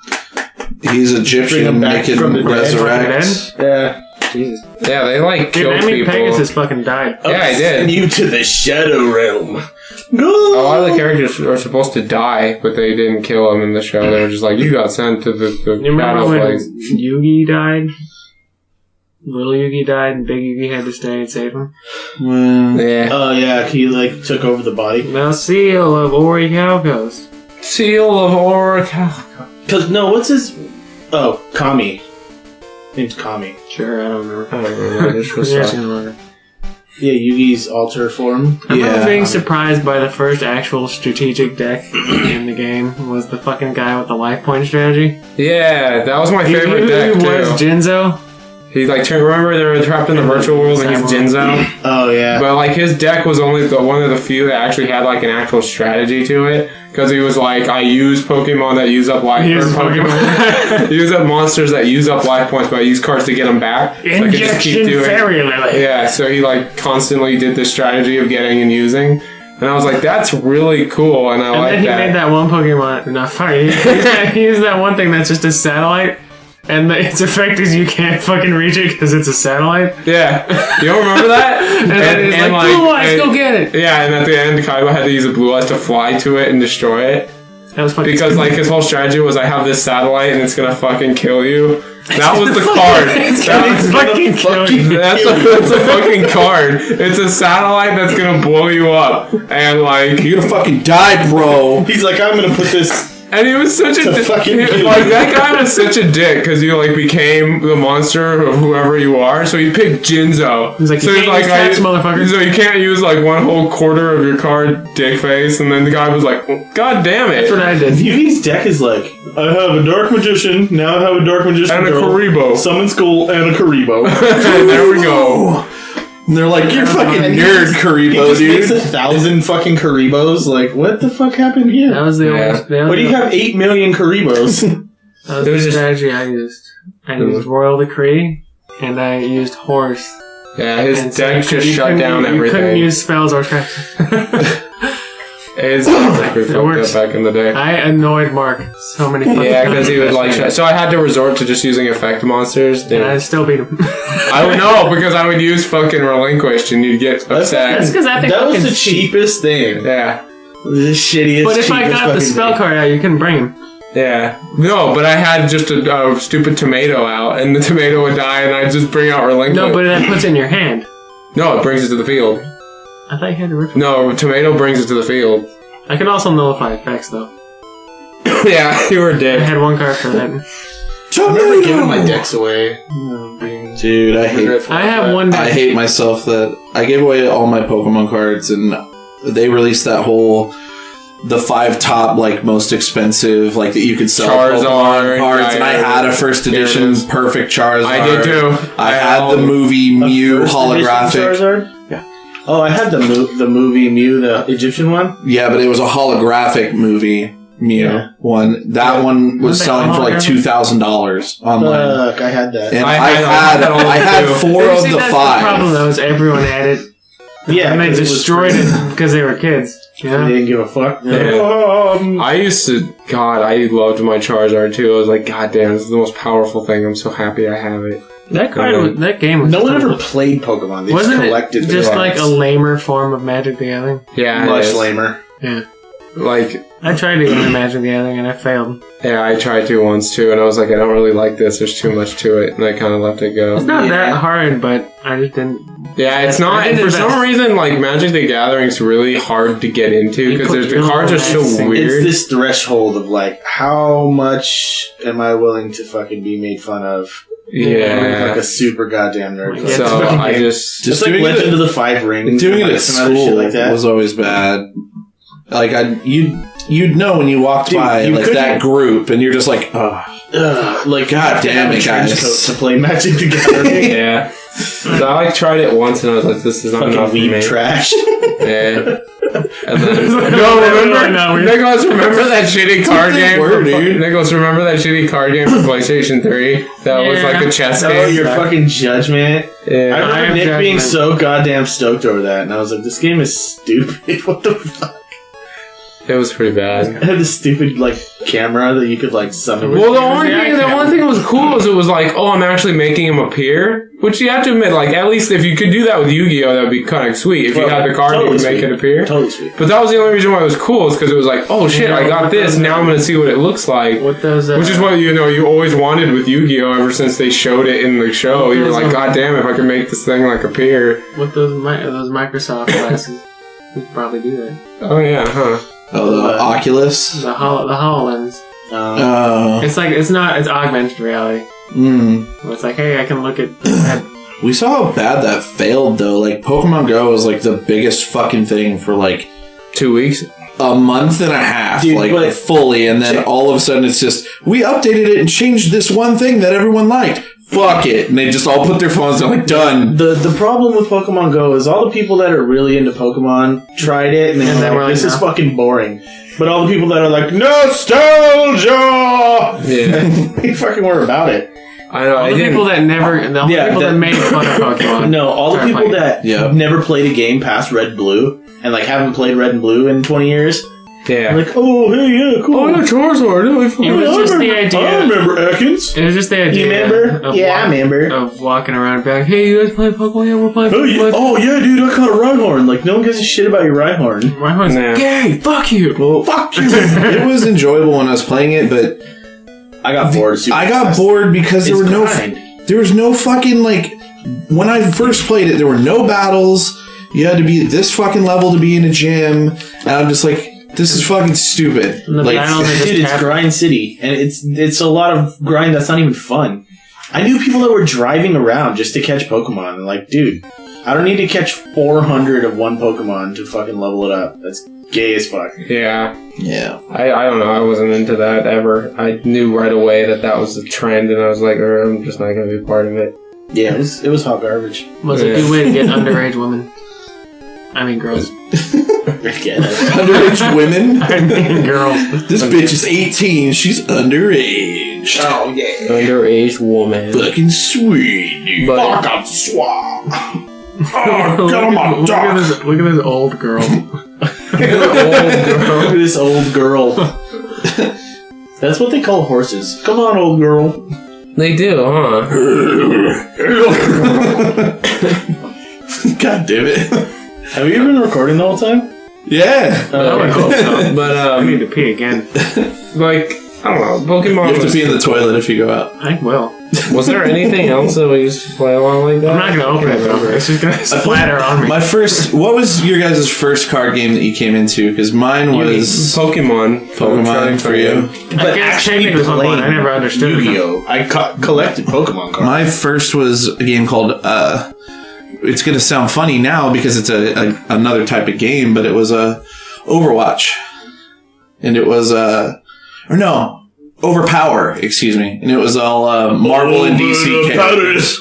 Speaker 5: He's
Speaker 2: Bring
Speaker 5: Egyptian,
Speaker 2: him back
Speaker 5: make
Speaker 2: from the
Speaker 5: him
Speaker 2: dead.
Speaker 5: resurrect.
Speaker 2: Yeah.
Speaker 4: Jesus.
Speaker 3: Yeah, they, like,
Speaker 4: Dude,
Speaker 3: kill
Speaker 4: I mean,
Speaker 3: people.
Speaker 4: Pegasus fucking died.
Speaker 3: Yeah, I did.
Speaker 2: Send you to the Shadow Realm.
Speaker 3: A lot of the characters are supposed to die, but they didn't kill them in the show. They were just like, you got sent to the
Speaker 4: You remember
Speaker 3: battle
Speaker 4: when
Speaker 3: place.
Speaker 4: Yugi died? Little Yugi died and Big Yugi had to stay and save him?
Speaker 5: Well,
Speaker 3: Yeah.
Speaker 2: Oh yeah, he like took over the body.
Speaker 4: Now, seal of Orichalcos.
Speaker 3: Seal of Oracle.
Speaker 2: Cause no, what's his? Oh, Kami. Name's Kami.
Speaker 4: Sure, I don't remember.
Speaker 3: I don't remember. This was
Speaker 4: Yeah, I
Speaker 3: so-
Speaker 4: can remember.
Speaker 2: Yeah, Yugi's alter form.
Speaker 4: I remember
Speaker 5: Yeah.
Speaker 4: being surprised by the first actual strategic deck in the game was the fucking guy with the life point strategy.
Speaker 3: Yeah, that was my favorite deck,
Speaker 4: He
Speaker 3: too.
Speaker 4: was Jinzo.
Speaker 3: He, like, remember they were trapped in the virtual world and he's Jinzo?
Speaker 2: Oh yeah.
Speaker 3: But, like, his deck was only one of the few that actually had, like, an actual strategy to it. Because he was like, I use Pokemon that use up life
Speaker 4: Use Pokemon.
Speaker 3: use up monsters that use up life points, but I use cards to get them back. So I could just keep
Speaker 4: Injection
Speaker 3: doing-
Speaker 4: Fairy Lily.
Speaker 3: Yeah, so he, like, constantly did this strategy of getting and using. And I was like, that's really cool, and I
Speaker 4: And
Speaker 3: like
Speaker 4: then he
Speaker 3: that.
Speaker 4: made that one Pokemon. No, sorry. He used that one thing that's just a satellite. And its effect is you can't fucking reach it because it's a satellite.
Speaker 3: Yeah. You don't remember that?
Speaker 4: And then it's like, Blue Eyes, go get it.
Speaker 3: Yeah, and at the end, Kaiba had to use a Blue Eyes to fly to it and destroy it.
Speaker 4: That was fucking
Speaker 3: Because, like, his whole strategy was, I have this satellite and it's gonna fucking kill you. That was the card.
Speaker 4: It's
Speaker 3: That
Speaker 4: gonna
Speaker 3: was-
Speaker 4: fucking kill you.
Speaker 3: That's a fucking card. It's a satellite that's gonna blow you up. And, like...
Speaker 5: you're gonna fucking die, bro.
Speaker 2: He's like, I'm gonna put this.
Speaker 3: And he was such a
Speaker 2: To fucking kill you.
Speaker 3: like that guy was such a dick because you like became the monster of whoever you are. So he picked Jinzo.
Speaker 4: He's like, you can't use traps, motherfucker.
Speaker 3: So you can't use like one whole quarter of your card, dick face. And then the guy was like, well, God damn it!
Speaker 4: That's what I did.
Speaker 2: Yugi's deck is like, I have a Dark Magician, now I have a Dark Magician
Speaker 3: And a
Speaker 2: girl,
Speaker 3: Karibo.
Speaker 2: Summon Skull, and a Karibo.
Speaker 3: And there we go.
Speaker 5: And they're like, you're fucking
Speaker 2: And he
Speaker 5: nerd,
Speaker 2: just-
Speaker 5: Karibo,
Speaker 2: He just
Speaker 5: dude.
Speaker 2: makes 1,000 fucking Karibos. Like, what the fuck happened here?
Speaker 4: That was the
Speaker 3: Yeah.
Speaker 4: only.
Speaker 2: What do you have 8 million Karibos?
Speaker 4: That was
Speaker 3: It was
Speaker 4: the
Speaker 3: just-
Speaker 4: strategy I used. I used Royal Decree, and I used Horse.
Speaker 3: Yeah, his
Speaker 4: And so
Speaker 3: deck
Speaker 4: you
Speaker 3: just shut
Speaker 4: couldn't-
Speaker 3: down
Speaker 4: you couldn't
Speaker 3: everything.
Speaker 4: use spells or traps.
Speaker 3: His deck was
Speaker 4: It
Speaker 3: fucked
Speaker 4: works.
Speaker 3: up back in the day.
Speaker 4: I annoyed Mark so many fucking
Speaker 3: Yeah,
Speaker 4: times.
Speaker 3: because he would like. So I had to resort to just using effect monsters.
Speaker 4: And I still beat him.
Speaker 3: I would know because I would use fucking relinquish and you'd get
Speaker 4: That's
Speaker 3: upset.
Speaker 4: because I think
Speaker 2: That was
Speaker 4: fucking
Speaker 2: the cheapest thing.
Speaker 3: Yeah,
Speaker 2: The shittiest.
Speaker 4: But if I
Speaker 2: cheapest
Speaker 4: got the
Speaker 2: fucking
Speaker 4: spell
Speaker 2: thing.
Speaker 4: card out, you couldn't bring him.
Speaker 3: yeah. No, but I had just a stupid tomato out, and the tomato would die, and I'd just bring out relinquish.
Speaker 4: No, but that puts it in your hand.
Speaker 3: No, it brings it to the field.
Speaker 4: I thought you had to rip it.
Speaker 3: No, tomato brings it to the field.
Speaker 4: I can also nullify effects, though.
Speaker 3: Yeah, you were
Speaker 4: I
Speaker 3: dead.
Speaker 4: had one card for that.
Speaker 2: I'm never giving my decks away.
Speaker 5: Dude, I hate.
Speaker 4: I have one
Speaker 5: I
Speaker 4: deck.
Speaker 5: hate myself that I gave away all my Pokemon cards, and they released that whole the 5 top like most expensive like that you could sell
Speaker 3: Charizard,
Speaker 5: Pokemon cards, and I had a first edition
Speaker 3: Gyarados.
Speaker 5: perfect Charizard.
Speaker 3: I did too.
Speaker 5: I had the movie Mew holographic.
Speaker 2: Charizard?
Speaker 5: Yeah.
Speaker 2: Oh, I had the movie Mew, the Egyptian one.
Speaker 5: Yeah, but it was a holographic movie Mew
Speaker 2: Yeah.
Speaker 5: one. That one was
Speaker 4: Was it
Speaker 5: selling for like
Speaker 4: holographic?
Speaker 5: $2,000 online.
Speaker 2: Fuck, I had that.
Speaker 5: And
Speaker 3: I
Speaker 5: I
Speaker 3: had all
Speaker 5: had
Speaker 3: too.
Speaker 5: 4 of
Speaker 4: See,
Speaker 5: the
Speaker 4: that's
Speaker 5: 5.
Speaker 4: The problem, though, is everyone had it.
Speaker 2: Yeah,
Speaker 4: And they
Speaker 2: 'cause it was
Speaker 4: destroyed
Speaker 2: free.
Speaker 4: it because they were kids.
Speaker 2: They
Speaker 4: Yeah.
Speaker 2: didn't give a fuck.
Speaker 3: Yeah. I used to, God, I loved my Charizard too. I was like, God damn, this is the most powerful thing. I'm so happy I have it.
Speaker 4: That card, was, that game was
Speaker 2: No one
Speaker 4: just
Speaker 2: ever
Speaker 4: a-
Speaker 2: played Pokemon. They
Speaker 4: wasn't
Speaker 2: just collected
Speaker 4: it
Speaker 2: the
Speaker 4: just
Speaker 2: cards.
Speaker 4: like a lamer form of Magic the Gathering?
Speaker 3: Yeah, it
Speaker 2: Much
Speaker 3: is.
Speaker 2: lamer.
Speaker 4: Yeah.
Speaker 3: Like,
Speaker 4: I tried to go into Magic the Gathering and I failed.
Speaker 3: yeah, I tried to once too, and I was like, I don't really like this. There's too much to it, and I kind of let it go.
Speaker 4: It's not that hard, but I just didn't.
Speaker 3: Yeah, it's not. And for some reason, like Magic the Gathering's really hard to get into because the cards are so weird.
Speaker 2: It's this threshold of like, how much am I willing to fucking be made fun of?
Speaker 3: Yeah,
Speaker 2: like a super goddamn nerd.
Speaker 3: So I just
Speaker 2: like Legend of the Five Rings.
Speaker 5: Doing it at
Speaker 2: some other shit
Speaker 5: school
Speaker 2: like that
Speaker 5: was always bad. Like you'd know when you walked by like that group, and you're just like, oh,
Speaker 2: like
Speaker 5: God damn it, guys,
Speaker 2: to play Magic the Gathering.
Speaker 3: yeah. So I like tried it once, and I was like, this is not
Speaker 2: fucking
Speaker 3: enough for me.
Speaker 2: Trash.
Speaker 3: Yeah. And then, remember Nicholas, remember that shitty card game? Nicholas, remember that shitty card game for PlayStation 3? That was like a chess game.
Speaker 2: Oh, your fucking Judgment.
Speaker 3: Yeah.
Speaker 2: I remember Nick being so goddamn stoked over that, and I was like, this game is stupid. What the fuck?
Speaker 3: It was pretty bad.
Speaker 2: It had this stupid like camera that you could like summon.
Speaker 3: Well, the only thing that was cool is it was like, oh, I'm actually making him appear, which you have to admit, like at least if you could do that with Yu-Gi-Oh, that would be kind of sweet. If you had the card, you would make it appear.
Speaker 2: Totally sweet.
Speaker 3: But that was the only reason why it was cool, is because it was like, oh shit, I got this. Now I'm gonna see what it looks like.
Speaker 4: What those?
Speaker 3: Which is what you always wanted with Yu-Gi-Oh ever since they showed it in the show. You were like, god damn, if I could make this thing like appear.
Speaker 4: With those Microsoft glasses, you could probably do that.
Speaker 3: Oh yeah, huh?
Speaker 5: Oh, the Oculus?
Speaker 4: The HoloLens.
Speaker 5: Oh.
Speaker 4: It's augmented reality. It's like, hey, I can look at
Speaker 5: We saw how bad that failed, though. Like, Pokemon Go was, like, the biggest fucking thing for, like...
Speaker 3: 2 weeks?
Speaker 5: A month and a half, dude, fully, and then all of a sudden it's just, we updated it and changed this one thing that everyone liked. Fuck it. And they just all put their phones down, like, done.
Speaker 2: The problem with Pokemon Go is all the people that are really into Pokemon tried it, and they were like, this is fucking boring. But all the people that are like, nostalgia!
Speaker 3: Yeah.
Speaker 2: They fucking were about it.
Speaker 3: I know.
Speaker 4: All the people that made fun of Pokemon.
Speaker 2: No, all the people that never played a game past Red Blue, and like haven't played Red and Blue in 20 years.
Speaker 3: Yeah.
Speaker 2: Like, oh, hey, yeah, cool.
Speaker 3: Oh, yeah, Charizard.
Speaker 4: It was just the idea.
Speaker 2: I remember Ekans.
Speaker 4: It was just the idea.
Speaker 2: You remember? I remember.
Speaker 4: Of walking around and being like, hey, you guys play Pokemon? Yeah, we're playing Pokemon.
Speaker 2: Oh, yeah, dude, I caught a Rhyhorn. Like, no one gives a shit about your Rhyhorn.
Speaker 4: Rhyhorn's gay. Fuck you.
Speaker 5: Well, fuck you. It was enjoyable when I was playing it, but...
Speaker 2: I got bored.
Speaker 5: I got bored because there was no fucking, like... When I first played it, there were no battles. You had to be at this fucking level to be in a gym. And I'm just like... This is fucking stupid.
Speaker 2: Like, dude, it's Grind City, and it's a lot of grind that's not even fun. I knew people that were driving around just to catch Pokemon. And like, dude, I don't need to catch 400 of one Pokemon to fucking level it up. That's gay as fuck.
Speaker 3: Yeah.
Speaker 5: Yeah.
Speaker 3: I don't know. I wasn't into that ever. I knew right away that was the trend, and I was like, I'm just not going to be a part of it.
Speaker 2: Yeah, it was hot garbage.
Speaker 4: It was a good way to get underage women. I mean, girls.
Speaker 5: Underage women?
Speaker 4: I mean, girls.
Speaker 5: This bitch is 18. She's underage.
Speaker 2: Oh, yeah.
Speaker 3: Underage woman.
Speaker 5: Fucking sweet, dude.
Speaker 2: Fucking swab.
Speaker 5: Oh, get on my dog.
Speaker 4: Look at this old girl.
Speaker 2: Look at this old girl. That's what they call horses. Come on, old girl.
Speaker 3: They do, huh?
Speaker 5: God damn it.
Speaker 2: Have you been recording the whole time?
Speaker 5: Yeah.
Speaker 4: I hope so.
Speaker 3: But,
Speaker 4: I need to pee again.
Speaker 3: Like, I don't know, Pokemon.
Speaker 5: You have to pee in the toilet if you go out.
Speaker 4: I will.
Speaker 3: Was there anything else that we used to play along like that?
Speaker 4: I'm not going to open it. It's just going to splatter on me.
Speaker 5: What was your guys' first card game that you came into? Because mine was...
Speaker 3: Pokemon
Speaker 5: for you.
Speaker 2: But actually playing
Speaker 4: I never understood
Speaker 2: Yu-Gi-Oh! I collected Pokemon cards.
Speaker 5: My first was a game called... it's going to sound funny now because it's another type of game, but it was Overwatch. And it was... Overpower, excuse me. And it was all Marvel and DC characters.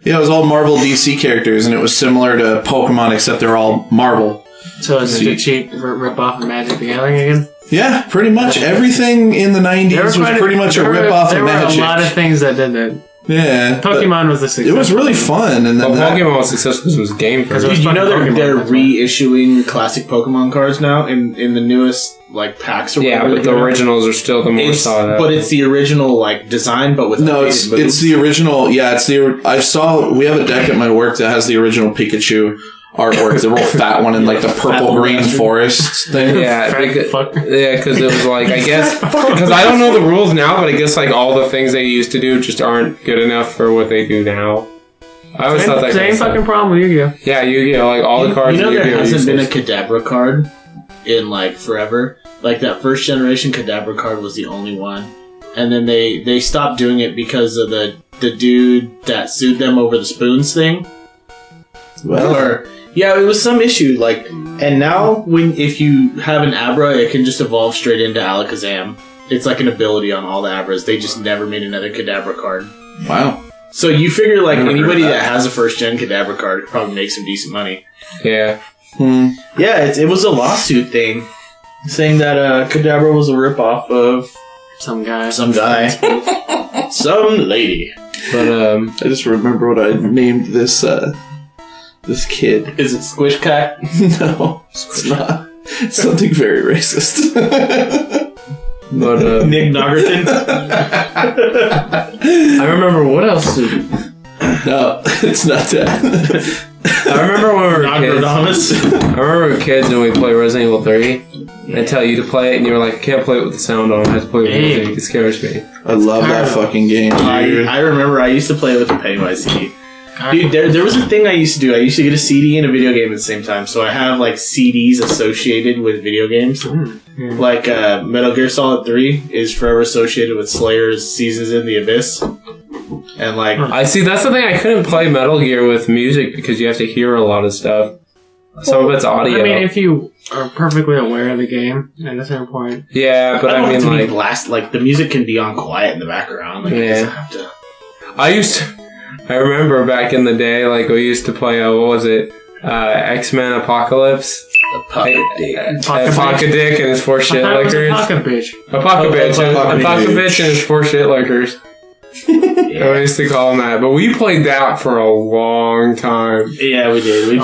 Speaker 5: Yeah, it was all Marvel DC characters, and it was similar to Pokemon, except they're all Marvel.
Speaker 4: So is it a cheap rip-off of Magic the Gathering again?
Speaker 5: Yeah, pretty much. Everything in the 90s was pretty much a rip-off of Magic.
Speaker 4: There were a lot of things that did that.
Speaker 5: Yeah.
Speaker 4: Pokemon was the success.
Speaker 5: It was really fun. And then
Speaker 3: Pokemon was successful because it was game first.
Speaker 2: Dude, you know they're reissuing classic Pokemon cards now in the newest like packs or whatever.
Speaker 3: Yeah, but the originals are still the more sought out.
Speaker 2: But it's the original like design, but with
Speaker 5: it's the original. Yeah, we have a deck at my work that has the original Pikachu artwork, the real fat one in like the purple green forest thing.
Speaker 3: Yeah, because it was like, I guess, because I don't know the rules now, but I guess like all the things they used to do just aren't good enough for what they do now. I always thought that
Speaker 4: same fucking problem with Yu-Gi-Oh.
Speaker 3: Yeah, Yu-Gi-Oh, like all the cards.
Speaker 2: You know,
Speaker 3: in
Speaker 2: there
Speaker 3: Yu-Gi-Oh
Speaker 2: hasn't been a
Speaker 3: useless.
Speaker 2: Kadabra card in like forever. Like that first generation Kadabra card was the only one, and then they stopped doing it because of the dude that sued them over the spoons thing.
Speaker 5: Well,
Speaker 2: Or yeah, it was some issue. Like, and now if you have an Abra, it can just evolve straight into Alakazam. It's like an ability on all the Abras. They just never made another Kadabra card.
Speaker 5: wow.
Speaker 2: So you figure like
Speaker 5: Never heard
Speaker 2: anybody
Speaker 5: of that.
Speaker 2: that has a first gen Kadabra card could probably make some decent money.
Speaker 3: Yeah.
Speaker 2: Yeah, it was a lawsuit thing saying that Kadabra was a ripoff of
Speaker 4: Some guy.
Speaker 2: some guy, some lady.
Speaker 3: But
Speaker 5: I just remember what I named this this kid.
Speaker 2: Is it Squish Cat?
Speaker 5: No, it's not. It's something very racist.
Speaker 3: but
Speaker 2: Nick Noggerton?
Speaker 3: I remember what else.
Speaker 5: No, it's not that.
Speaker 3: I remember when we were kids.
Speaker 2: Nostradamus?
Speaker 3: I remember we were kids and we played Resident Evil 3. I tell you to play it, and you were like, I can't play it with the sound on. I have to play it with the music. It scares me.
Speaker 5: I love that fucking game, dude.
Speaker 2: I remember I used to play it with the Pennywise CD. Dude, there was a thing I used to do. I used to get a CD and a video game at the same time. So I have like CDs associated with video games. Like Metal Gear Solid 3 is forever associated with Slayer's Seasons in the Abyss. And like,
Speaker 3: I see, that's the thing. I couldn't play Metal Gear with music because you have to hear a lot of stuff. Some of it's audio.
Speaker 4: I mean, if you are perfectly aware of the game at a certain point.
Speaker 3: Yeah, but
Speaker 2: I don't
Speaker 3: I
Speaker 2: have
Speaker 3: mean,
Speaker 2: to be
Speaker 3: like,
Speaker 2: blast. Like the music can be on quiet in the background. Like, it
Speaker 3: Yeah.
Speaker 2: doesn't have to.
Speaker 3: I remember back in the day, like, we used to play, what was it? X-Men Apocalypse?
Speaker 2: The Pocket Dick.
Speaker 3: Pocket Dick and his 4 shit lickers.
Speaker 4: Pocket bitch.
Speaker 3: A pocket bitch. A pocket bitch and his 4 shit lickers. I used to call him that. But we played that for a long time.
Speaker 2: Yeah, we did. We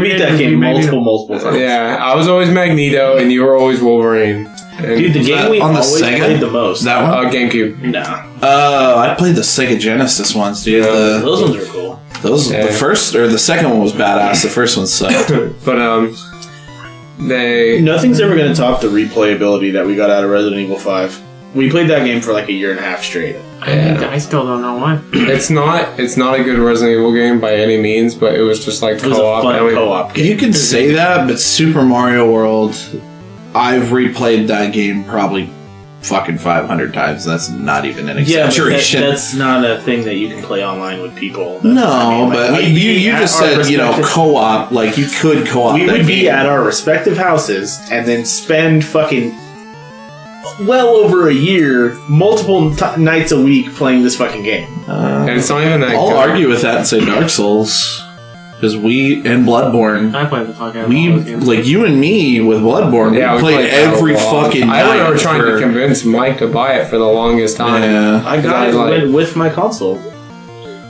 Speaker 2: beat that game multiple times.
Speaker 3: Yeah, I was always Magneto and you were always Wolverine. And
Speaker 2: Dude, the game we
Speaker 5: on the
Speaker 2: always
Speaker 5: Sega?
Speaker 2: played the most.
Speaker 5: That one?
Speaker 3: GameCube.
Speaker 2: No.
Speaker 5: I played the Sega Genesis ones, dude.
Speaker 3: Yeah.
Speaker 2: Those ones are cool.
Speaker 5: The first or the second one was badass. The first one sucked.
Speaker 3: But they
Speaker 2: Nothing's ever going to top the replayability that we got out of Resident Evil 5. We played that game for like a year and a half straight.
Speaker 4: I still don't know why.
Speaker 3: it's not a good Resident Evil game by any means, but it was just like
Speaker 2: It was
Speaker 3: co-op.
Speaker 2: a fun
Speaker 3: and we-
Speaker 2: co-op game.
Speaker 5: You can say that, but Super Mario World, I've replayed that game probably fucking 500 times. That's not even an
Speaker 2: Yeah, but
Speaker 5: exaggeration.
Speaker 2: that's not a thing that you can play online with people. That's
Speaker 5: no,
Speaker 2: what I mean. Like,
Speaker 5: but
Speaker 2: we'd be
Speaker 5: you
Speaker 2: at
Speaker 5: just
Speaker 2: our
Speaker 5: said,
Speaker 2: respective-
Speaker 5: co-op. Like, you could co-op
Speaker 2: We
Speaker 5: that
Speaker 2: would be
Speaker 5: game.
Speaker 2: at our respective houses and then spend fucking well over a year, multiple nights a week playing this fucking game.
Speaker 3: And it's not even that
Speaker 5: I'll
Speaker 3: good.
Speaker 5: argue with that and say Dark Souls. Because and Bloodborne,
Speaker 4: I played the fuck out of all those games.
Speaker 5: like you and me with Bloodborne,
Speaker 3: Yeah,
Speaker 5: we
Speaker 3: we
Speaker 5: played
Speaker 3: that a
Speaker 5: every
Speaker 3: lot.
Speaker 5: fucking
Speaker 3: I
Speaker 5: night.
Speaker 3: remember trying to
Speaker 5: for-
Speaker 3: convince Mike to buy it for the longest time.
Speaker 5: Yeah.
Speaker 2: I got
Speaker 3: I
Speaker 2: it
Speaker 3: like-
Speaker 2: with my console.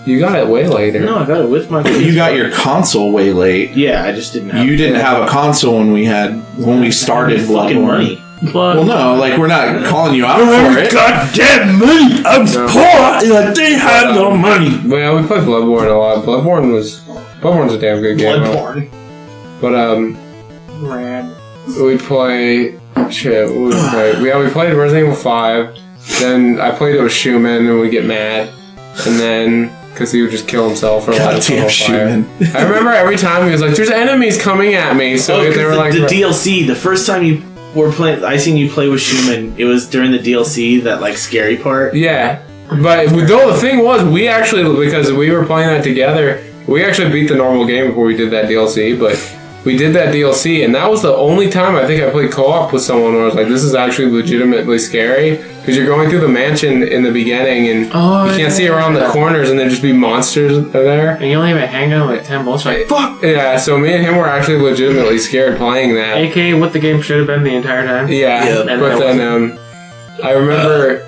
Speaker 3: You got it way later.
Speaker 2: No, I got it with my console.
Speaker 5: You got your console way late.
Speaker 2: Yeah, I just didn't have
Speaker 5: You didn't have a console when we started
Speaker 2: fucking
Speaker 5: Bloodborne.
Speaker 2: money.
Speaker 5: Well, no, like we're not calling you out for it.
Speaker 2: Goddamn money! I'm poor! Like, they had no money!
Speaker 3: But yeah, we played Bloodborne a lot. Bloodborne's a damn good game.
Speaker 2: Bloodborne.
Speaker 3: But
Speaker 4: Rad.
Speaker 3: we play shit. What we play? We played Resident Evil 5. Then I played it with Schumann, and we get mad, and then because he would just kill himself or light himself
Speaker 5: Goddamn
Speaker 3: on fire.
Speaker 5: Schumann.
Speaker 3: I remember every time he was like, "There's enemies coming at me," so they were like,
Speaker 2: the DLC, the first time you were playing, I seen you play with Schumann, it was during the DLC, that like scary part.
Speaker 3: Yeah, but though the thing was, we actually, because we were playing that together, we actually beat the normal game before we did that DLC, but we did that DLC, and that was the only time I think I played co-op with someone where I was like, this is actually legitimately scary, because you're going through the mansion in the beginning, and you can't see around the corners, and there just be monsters there.
Speaker 4: And you only have a handgun like 10 bullets. Like, fuck!
Speaker 3: Yeah, so me and him were actually legitimately scared playing that.
Speaker 4: AKA what the game should have been the entire time.
Speaker 3: Yeah,
Speaker 5: Yep.
Speaker 3: but then I remember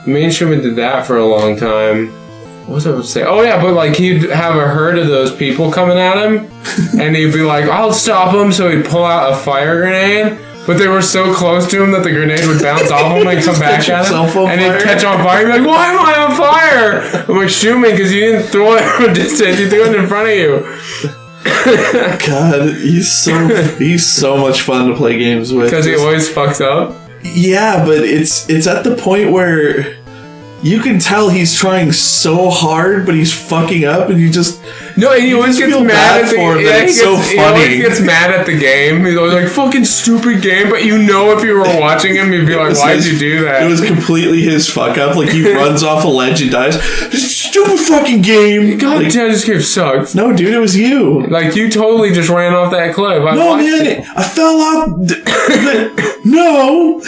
Speaker 3: me and Schumann did that for a long time. What was I about to say? Oh yeah, but like he'd have a herd of those people coming at him, and he'd be like, "I'll stop them." So he'd pull out a fire grenade, but they were so close to him that the grenade would bounce off him and come back at him, and he'd catch on fire. He'd be like, "Why am I on fire?" I'm like, "Schumann, because you didn't throw it from a distance; you threw it in front of you."
Speaker 5: God, he's so much fun to play games with.
Speaker 3: Because he always fucks up?
Speaker 5: Yeah, but it's at the point where you can tell he's trying so hard, but he's fucking up, and you just...
Speaker 3: No, and he always gets mad at the game.
Speaker 5: Yeah, it's so funny.
Speaker 3: He always gets mad at the game. He's always like, fucking stupid game, but you know if you were watching him, you'd be like, why'd you do that?
Speaker 5: It was completely his fuck up. Like, he runs off a ledge and dies. Stupid fucking game!
Speaker 3: God damn, this game sucks.
Speaker 5: No, dude, it was you.
Speaker 3: Like, you totally just ran off that cliff.
Speaker 5: No, man, I fell off. No!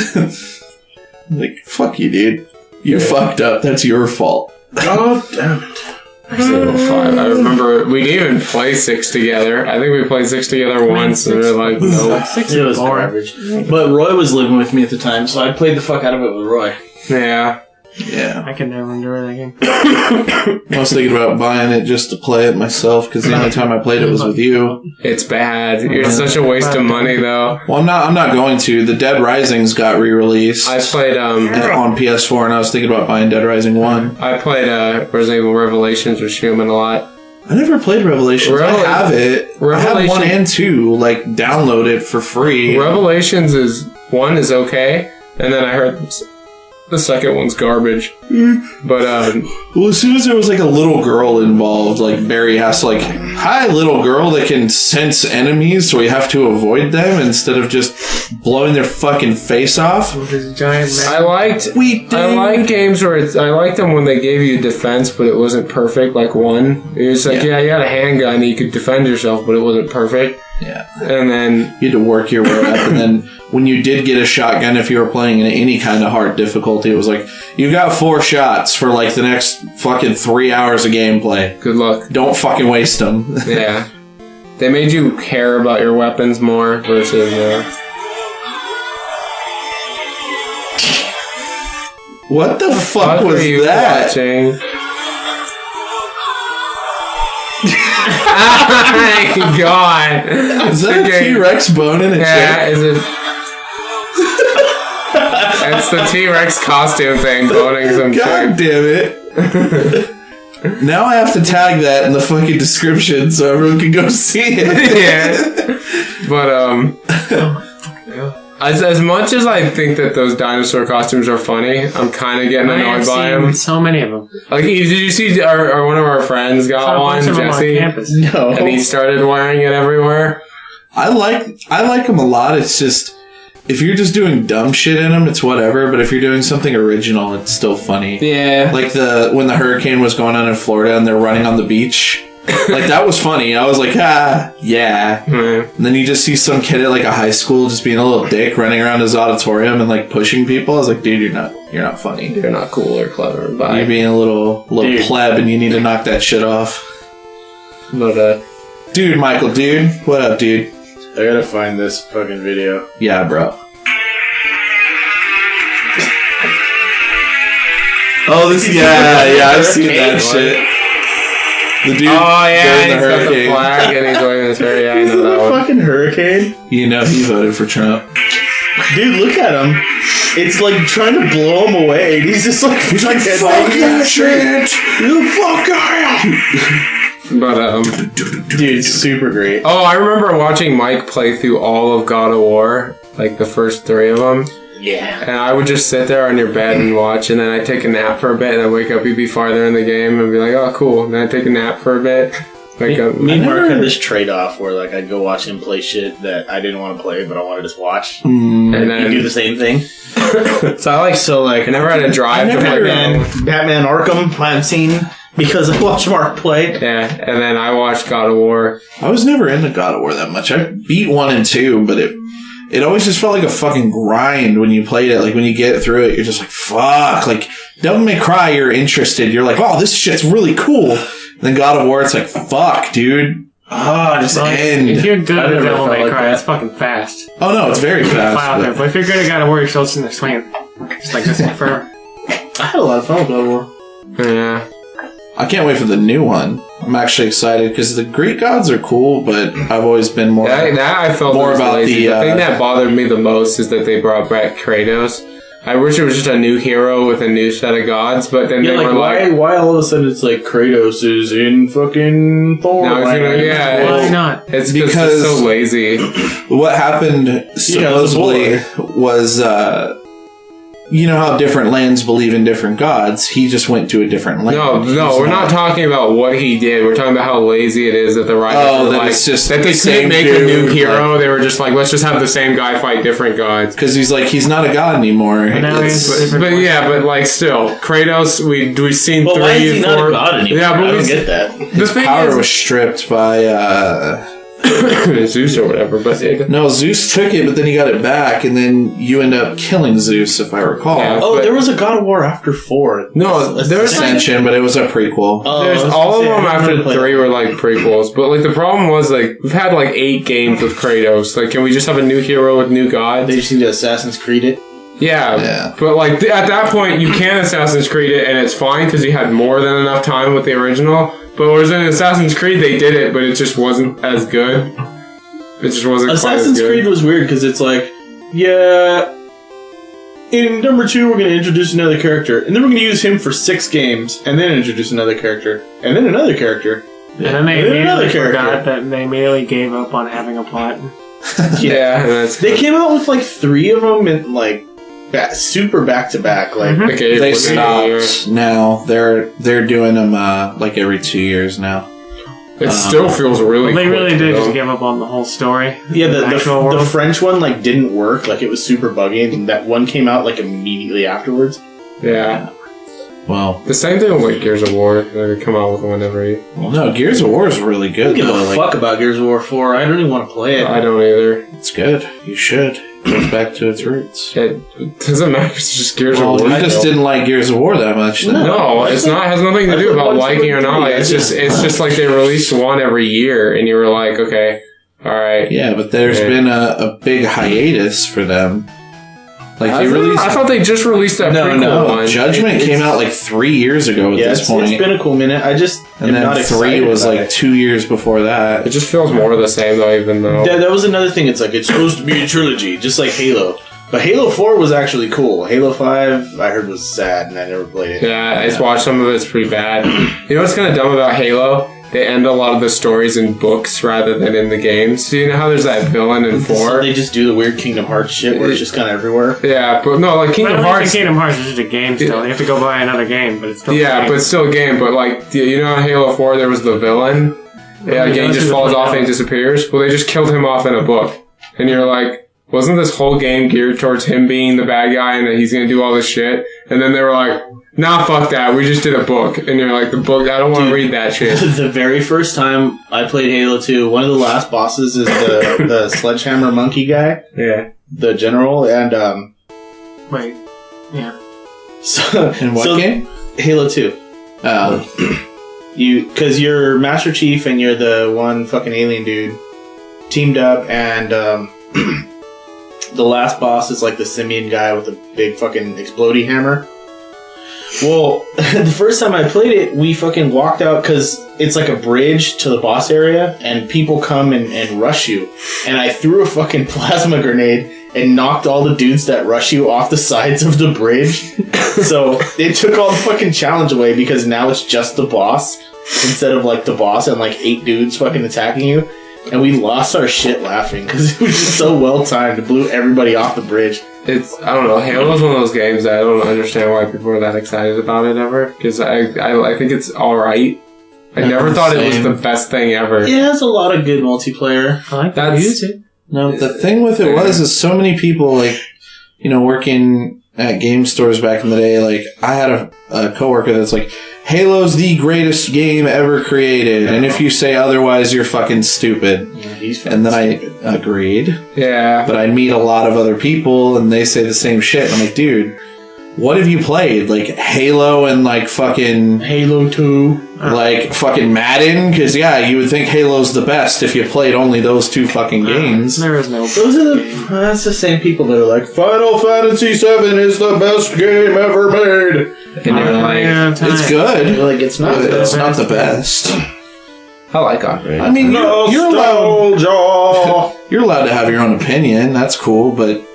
Speaker 5: Like, fuck you, dude. You fucked up. That's your fault.
Speaker 2: God damn it.
Speaker 3: I remember we didn't even play 6 together. I think we played 6 together once, and we were like, no.
Speaker 2: 6 it was garbage. But Roy was living with me at the time, so I played the fuck out of it with Roy.
Speaker 3: Yeah.
Speaker 5: Yeah.
Speaker 4: I can never enjoy that game.
Speaker 5: I was thinking about buying it just to play it myself, because the only time I played it was with you.
Speaker 3: It's bad. You're such a waste of money, though.
Speaker 5: Well, I'm not going to. The Dead Rising's got re-released.
Speaker 3: I played
Speaker 5: on PS4, and I was thinking about buying Dead Rising 1.
Speaker 3: I played Resident Evil Revelations with Schumann a lot.
Speaker 5: I never played Revelations. I have it. I have 1 and 2. Like, download it for free.
Speaker 3: Revelations 1 is okay, and then I heard the second one's garbage. But
Speaker 5: well, as soon as there was like a little girl involved, like Barry has to like, hi, little girl that can sense enemies, so we have to avoid them instead of just blowing their fucking face off.
Speaker 4: With his giant man.
Speaker 3: I like games where I liked them when they gave you defense, but it wasn't perfect. Like 1, it was like, yeah, you had a handgun and you could defend yourself, but it wasn't perfect.
Speaker 5: Yeah.
Speaker 3: And then
Speaker 5: you had to work your way up, and then when you did get a shotgun, if you were playing in any kind of hard difficulty, it was like, you got 4 shots for like the next fucking 3 hours of gameplay.
Speaker 3: Good luck. Don't
Speaker 5: fucking waste them.
Speaker 3: Yeah. They made you care about your weapons more versus...
Speaker 5: What the fuck was that?
Speaker 3: Watching? Oh my god.
Speaker 5: Is that a T-Rex bone in a chair?
Speaker 3: Yeah, is it? It's the T-Rex costume thing boning some chick.
Speaker 5: God damn it. Now I have to tag that in the fucking description so everyone can go see it.
Speaker 3: Yeah. But, as much as I think that those dinosaur costumes are funny, I'm kind of getting annoyed by them.
Speaker 4: So many of them.
Speaker 3: Like, did you see our one of our friends got one, Jesse?
Speaker 2: No.
Speaker 3: And he started wearing it everywhere.
Speaker 5: I like them a lot. It's just, if you're just doing dumb shit in them, it's whatever. But if you're doing something original, it's still funny.
Speaker 3: Yeah.
Speaker 5: Like when the hurricane was going on in Florida and they're running on the beach. Like, that was funny. I was like, yeah. And then you just see some kid at like a high school just being a little dick running around his auditorium and like pushing people. I was like, dude, you're not funny.
Speaker 3: You're not cool or clever. Bye.
Speaker 5: You're being a little pleb and you need to knock that shit off.
Speaker 3: But
Speaker 5: dude, Michael, dude, what up, dude?
Speaker 2: I gotta find this fucking video.
Speaker 5: Yeah, bro. Oh, I've seen that shit. The dude
Speaker 3: he's got the flag and he's waving his hair. Yeah, I know that one.
Speaker 2: Fucking hurricane.
Speaker 5: You know he voted for Trump.
Speaker 2: Dude, look at him. It's like trying to blow him away. He's just like,
Speaker 5: fuck that shit. You fuck
Speaker 3: But
Speaker 2: dude, super great.
Speaker 3: Oh, I remember watching Mike play through all of God of War, like the first 3 of them.
Speaker 2: Yeah.
Speaker 3: And I would just sit there on your bed and watch, and then I'd take a nap for a bit, and I'd wake up, you'd be farther in the game, and be like, oh, cool. And then I'd take a nap for a bit.
Speaker 2: Me and Mark had this trade-off where like I'd go watch him play shit that I didn't want to play, but I wanted to just watch.
Speaker 3: And then
Speaker 2: he'd do the same thing.
Speaker 3: I never had a drive to play
Speaker 2: Batman Arkham I've seen because I watched Mark play.
Speaker 3: Yeah, and then I watched God of War.
Speaker 5: I was never into God of War that much. I beat 1 and 2, but it always just felt like a fucking grind when you played it. Like, when you get through it, you're just like, fuck. Like, Devil May Cry, you're interested. You're like, oh, this shit's really cool. And then God of War, it's like, fuck, dude. Just end.
Speaker 4: If you're good at Devil May Cry, it's fucking fast.
Speaker 5: Oh, no, it's very fast.
Speaker 4: But if you're good at God of War, you're still sitting there swinging. Just like this forever.
Speaker 2: I had a lot of fun with God of War.
Speaker 3: Yeah.
Speaker 5: I can't wait for the new one. I'm actually excited because the Greek gods are cool, but I've always been more.
Speaker 3: I felt
Speaker 5: more about
Speaker 3: lazy.
Speaker 5: the
Speaker 3: thing that bothered me the most is that they brought back Kratos. I wish it was just a new hero with a new set of gods, but then they were
Speaker 2: why all of a sudden it's like Kratos is in fucking Thor?
Speaker 3: No,
Speaker 4: Why not?
Speaker 3: It's because it's so lazy.
Speaker 5: What happened supposedly was, you know how different lands believe in different gods? He just went to a different land.
Speaker 3: No, we're not talking about what he did. We're talking about how lazy it is that the writers that they couldn't make a new hero. Like, they were just like, let's just have the same guy fight different gods.
Speaker 5: Because he's like, he's not a god anymore.
Speaker 3: But like still, Kratos, we've seen 3
Speaker 2: why is he not a god anymore? Yeah, but I don't get that.
Speaker 5: His power was stripped by
Speaker 3: Zeus or whatever, but
Speaker 5: no, Zeus took it, but then he got it back, and then you end up killing Zeus, if I recall.
Speaker 2: Yeah, there was a God of War after 4.
Speaker 3: No, there was
Speaker 5: Ascension, but it was a prequel.
Speaker 3: All of them after 3 were like prequels, but like the problem was like we've had like 8 games with Kratos. Like, can we just have a new hero with new gods?
Speaker 2: They just need to Assassin's Creed it.
Speaker 3: Yeah, but like at that point, you can Assassin's Creed it, and it's fine because you had more than enough time with the original. But whereas in Assassin's Creed, they did it, but it just wasn't as good. It just wasn't quite as good.
Speaker 2: Assassin's Creed was weird because it's like, in number 2, we're going to introduce another character, and then we're going to use him for 6 games, and then introduce another character, and then another character.
Speaker 4: And then they immediately forgot that they immediately gave up on having a plot.
Speaker 3: They
Speaker 2: came out with like 3 of them in like super back to back. Like
Speaker 5: they stopped. Now they're doing them like every 2 years now.
Speaker 3: It still feels really.
Speaker 4: They really did just give up on the whole story.
Speaker 2: Yeah, the French one like didn't work. Like it was super buggy, and that one came out like immediately afterwards.
Speaker 3: Yeah.
Speaker 5: Well,
Speaker 3: the same thing with like Gears of War. They come out with one every.
Speaker 5: Well, no, Gears of War is really good.
Speaker 2: I don't give a fuck about Gears of War 4. I don't even want to play it.
Speaker 3: I don't either.
Speaker 5: It's good. You should. It goes back to its roots.
Speaker 3: It doesn't matter. It's just Gears of War.
Speaker 5: You just didn't like Gears of War that much.
Speaker 3: No, it's not. It has nothing to do about liking or not. It's just like they release one every year, and you were like, okay, all right.
Speaker 5: Yeah, but there's been a big hiatus for them. Like
Speaker 3: I thought they just released that prequel one.
Speaker 5: Judgment came out like 3 years ago at this point.
Speaker 2: It's been a cool minute.
Speaker 5: And then 3 was like 2 years before that.
Speaker 3: It just feels more of the same though, even though
Speaker 2: that was another thing. It's like it's supposed to be a trilogy, just like Halo. But Halo 4 was actually cool. Halo 5 I heard was sad, and I never played it.
Speaker 3: Yeah, I just watched some of it. It's pretty bad. You know what's kind of dumb about Halo? They end a lot of the stories in books rather than in the games. So you know how there's that villain in 4?
Speaker 2: So they just do the weird Kingdom Hearts shit where it's just kind of everywhere.
Speaker 3: Yeah, but no, like Kingdom Hearts.
Speaker 4: Kingdom Hearts is just a game still. You have to go buy another game, but it's still
Speaker 3: but it's still a game. But like, you know, in Halo 4 there was the villain. Yeah, game just falls off and disappears. Well, they just killed him off in a book, and you're like, wasn't this whole game geared towards him being the bad guy and that he's gonna do all this shit? And then they were like, nah, fuck that. We just did a book. And you're like, the book, I don't want to read that shit.
Speaker 2: The very first time I played Halo 2, one of the last bosses is the sledgehammer monkey guy.
Speaker 3: Yeah.
Speaker 2: The general, and,
Speaker 4: Wait. Yeah.
Speaker 2: So,
Speaker 5: in what game?
Speaker 2: Halo 2. Because you're Master Chief and you're the one fucking alien dude teamed up, and, the last boss is like the simian guy with a big fucking explodey hammer. Well, the first time I played it, we fucking walked out because it's like a bridge to the boss area, and people come and rush you. And I threw a fucking plasma grenade and knocked all the dudes that rush you off the sides of the bridge. So it took all the fucking challenge away because now it's just the boss instead of like the boss and like 8 dudes fucking attacking you. And we lost our shit laughing because it was just so well timed. It blew everybody off the bridge.
Speaker 3: I don't know, Halo's one of those games that I don't understand why people are that excited about it ever. Because I think it's alright. I never thought it was the best thing ever.
Speaker 2: It has a lot of good multiplayer.
Speaker 4: I like that music.
Speaker 5: No, the thing with it is so many people, like, you know, working at game stores back in the day, like, I had a coworker that's like, Halo's the greatest game ever created, and if you say otherwise, you're fucking stupid.
Speaker 2: Yeah, he's
Speaker 5: and then stupid. I agreed.
Speaker 3: Yeah.
Speaker 5: But I meet a lot of other people, and they say the same shit. I'm like, dude, what have you played? Like, Halo and, like, fucking...
Speaker 2: Halo 2.
Speaker 5: Like, fucking Madden? Because, yeah, you would think Halo's the best if you played only those 2 fucking games.
Speaker 4: There is no...
Speaker 2: That's the same people that are like, Final Fantasy VII is the best game ever made.
Speaker 3: And you're like,
Speaker 5: it's good.
Speaker 2: You're like, it's not
Speaker 5: It's not the best.
Speaker 3: I like Ocarina.
Speaker 5: I mean, you're allowed to have your own opinion. That's cool, but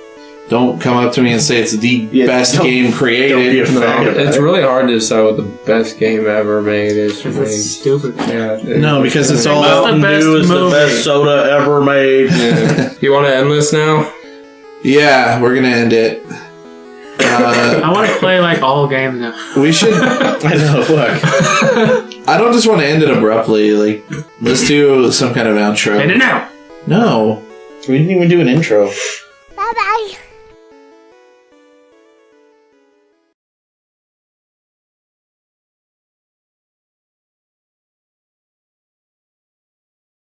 Speaker 5: Don't come up to me and say it's the best game created.
Speaker 3: Don't be a fan of it's really hard to decide what the best game ever made is.
Speaker 4: It's stupid.
Speaker 5: Yeah. No, because it's all
Speaker 6: Mountain Dew is the best soda ever made.
Speaker 3: Yeah. You want to end this now?
Speaker 5: Yeah, we're gonna end it.
Speaker 4: I want to play like all games now.
Speaker 5: We should.
Speaker 6: I know. Fuck.
Speaker 5: I don't just want to end it abruptly. Like, let's do some kind of outro.
Speaker 4: End it now.
Speaker 5: No,
Speaker 6: We didn't even do an intro.
Speaker 7: Bye bye.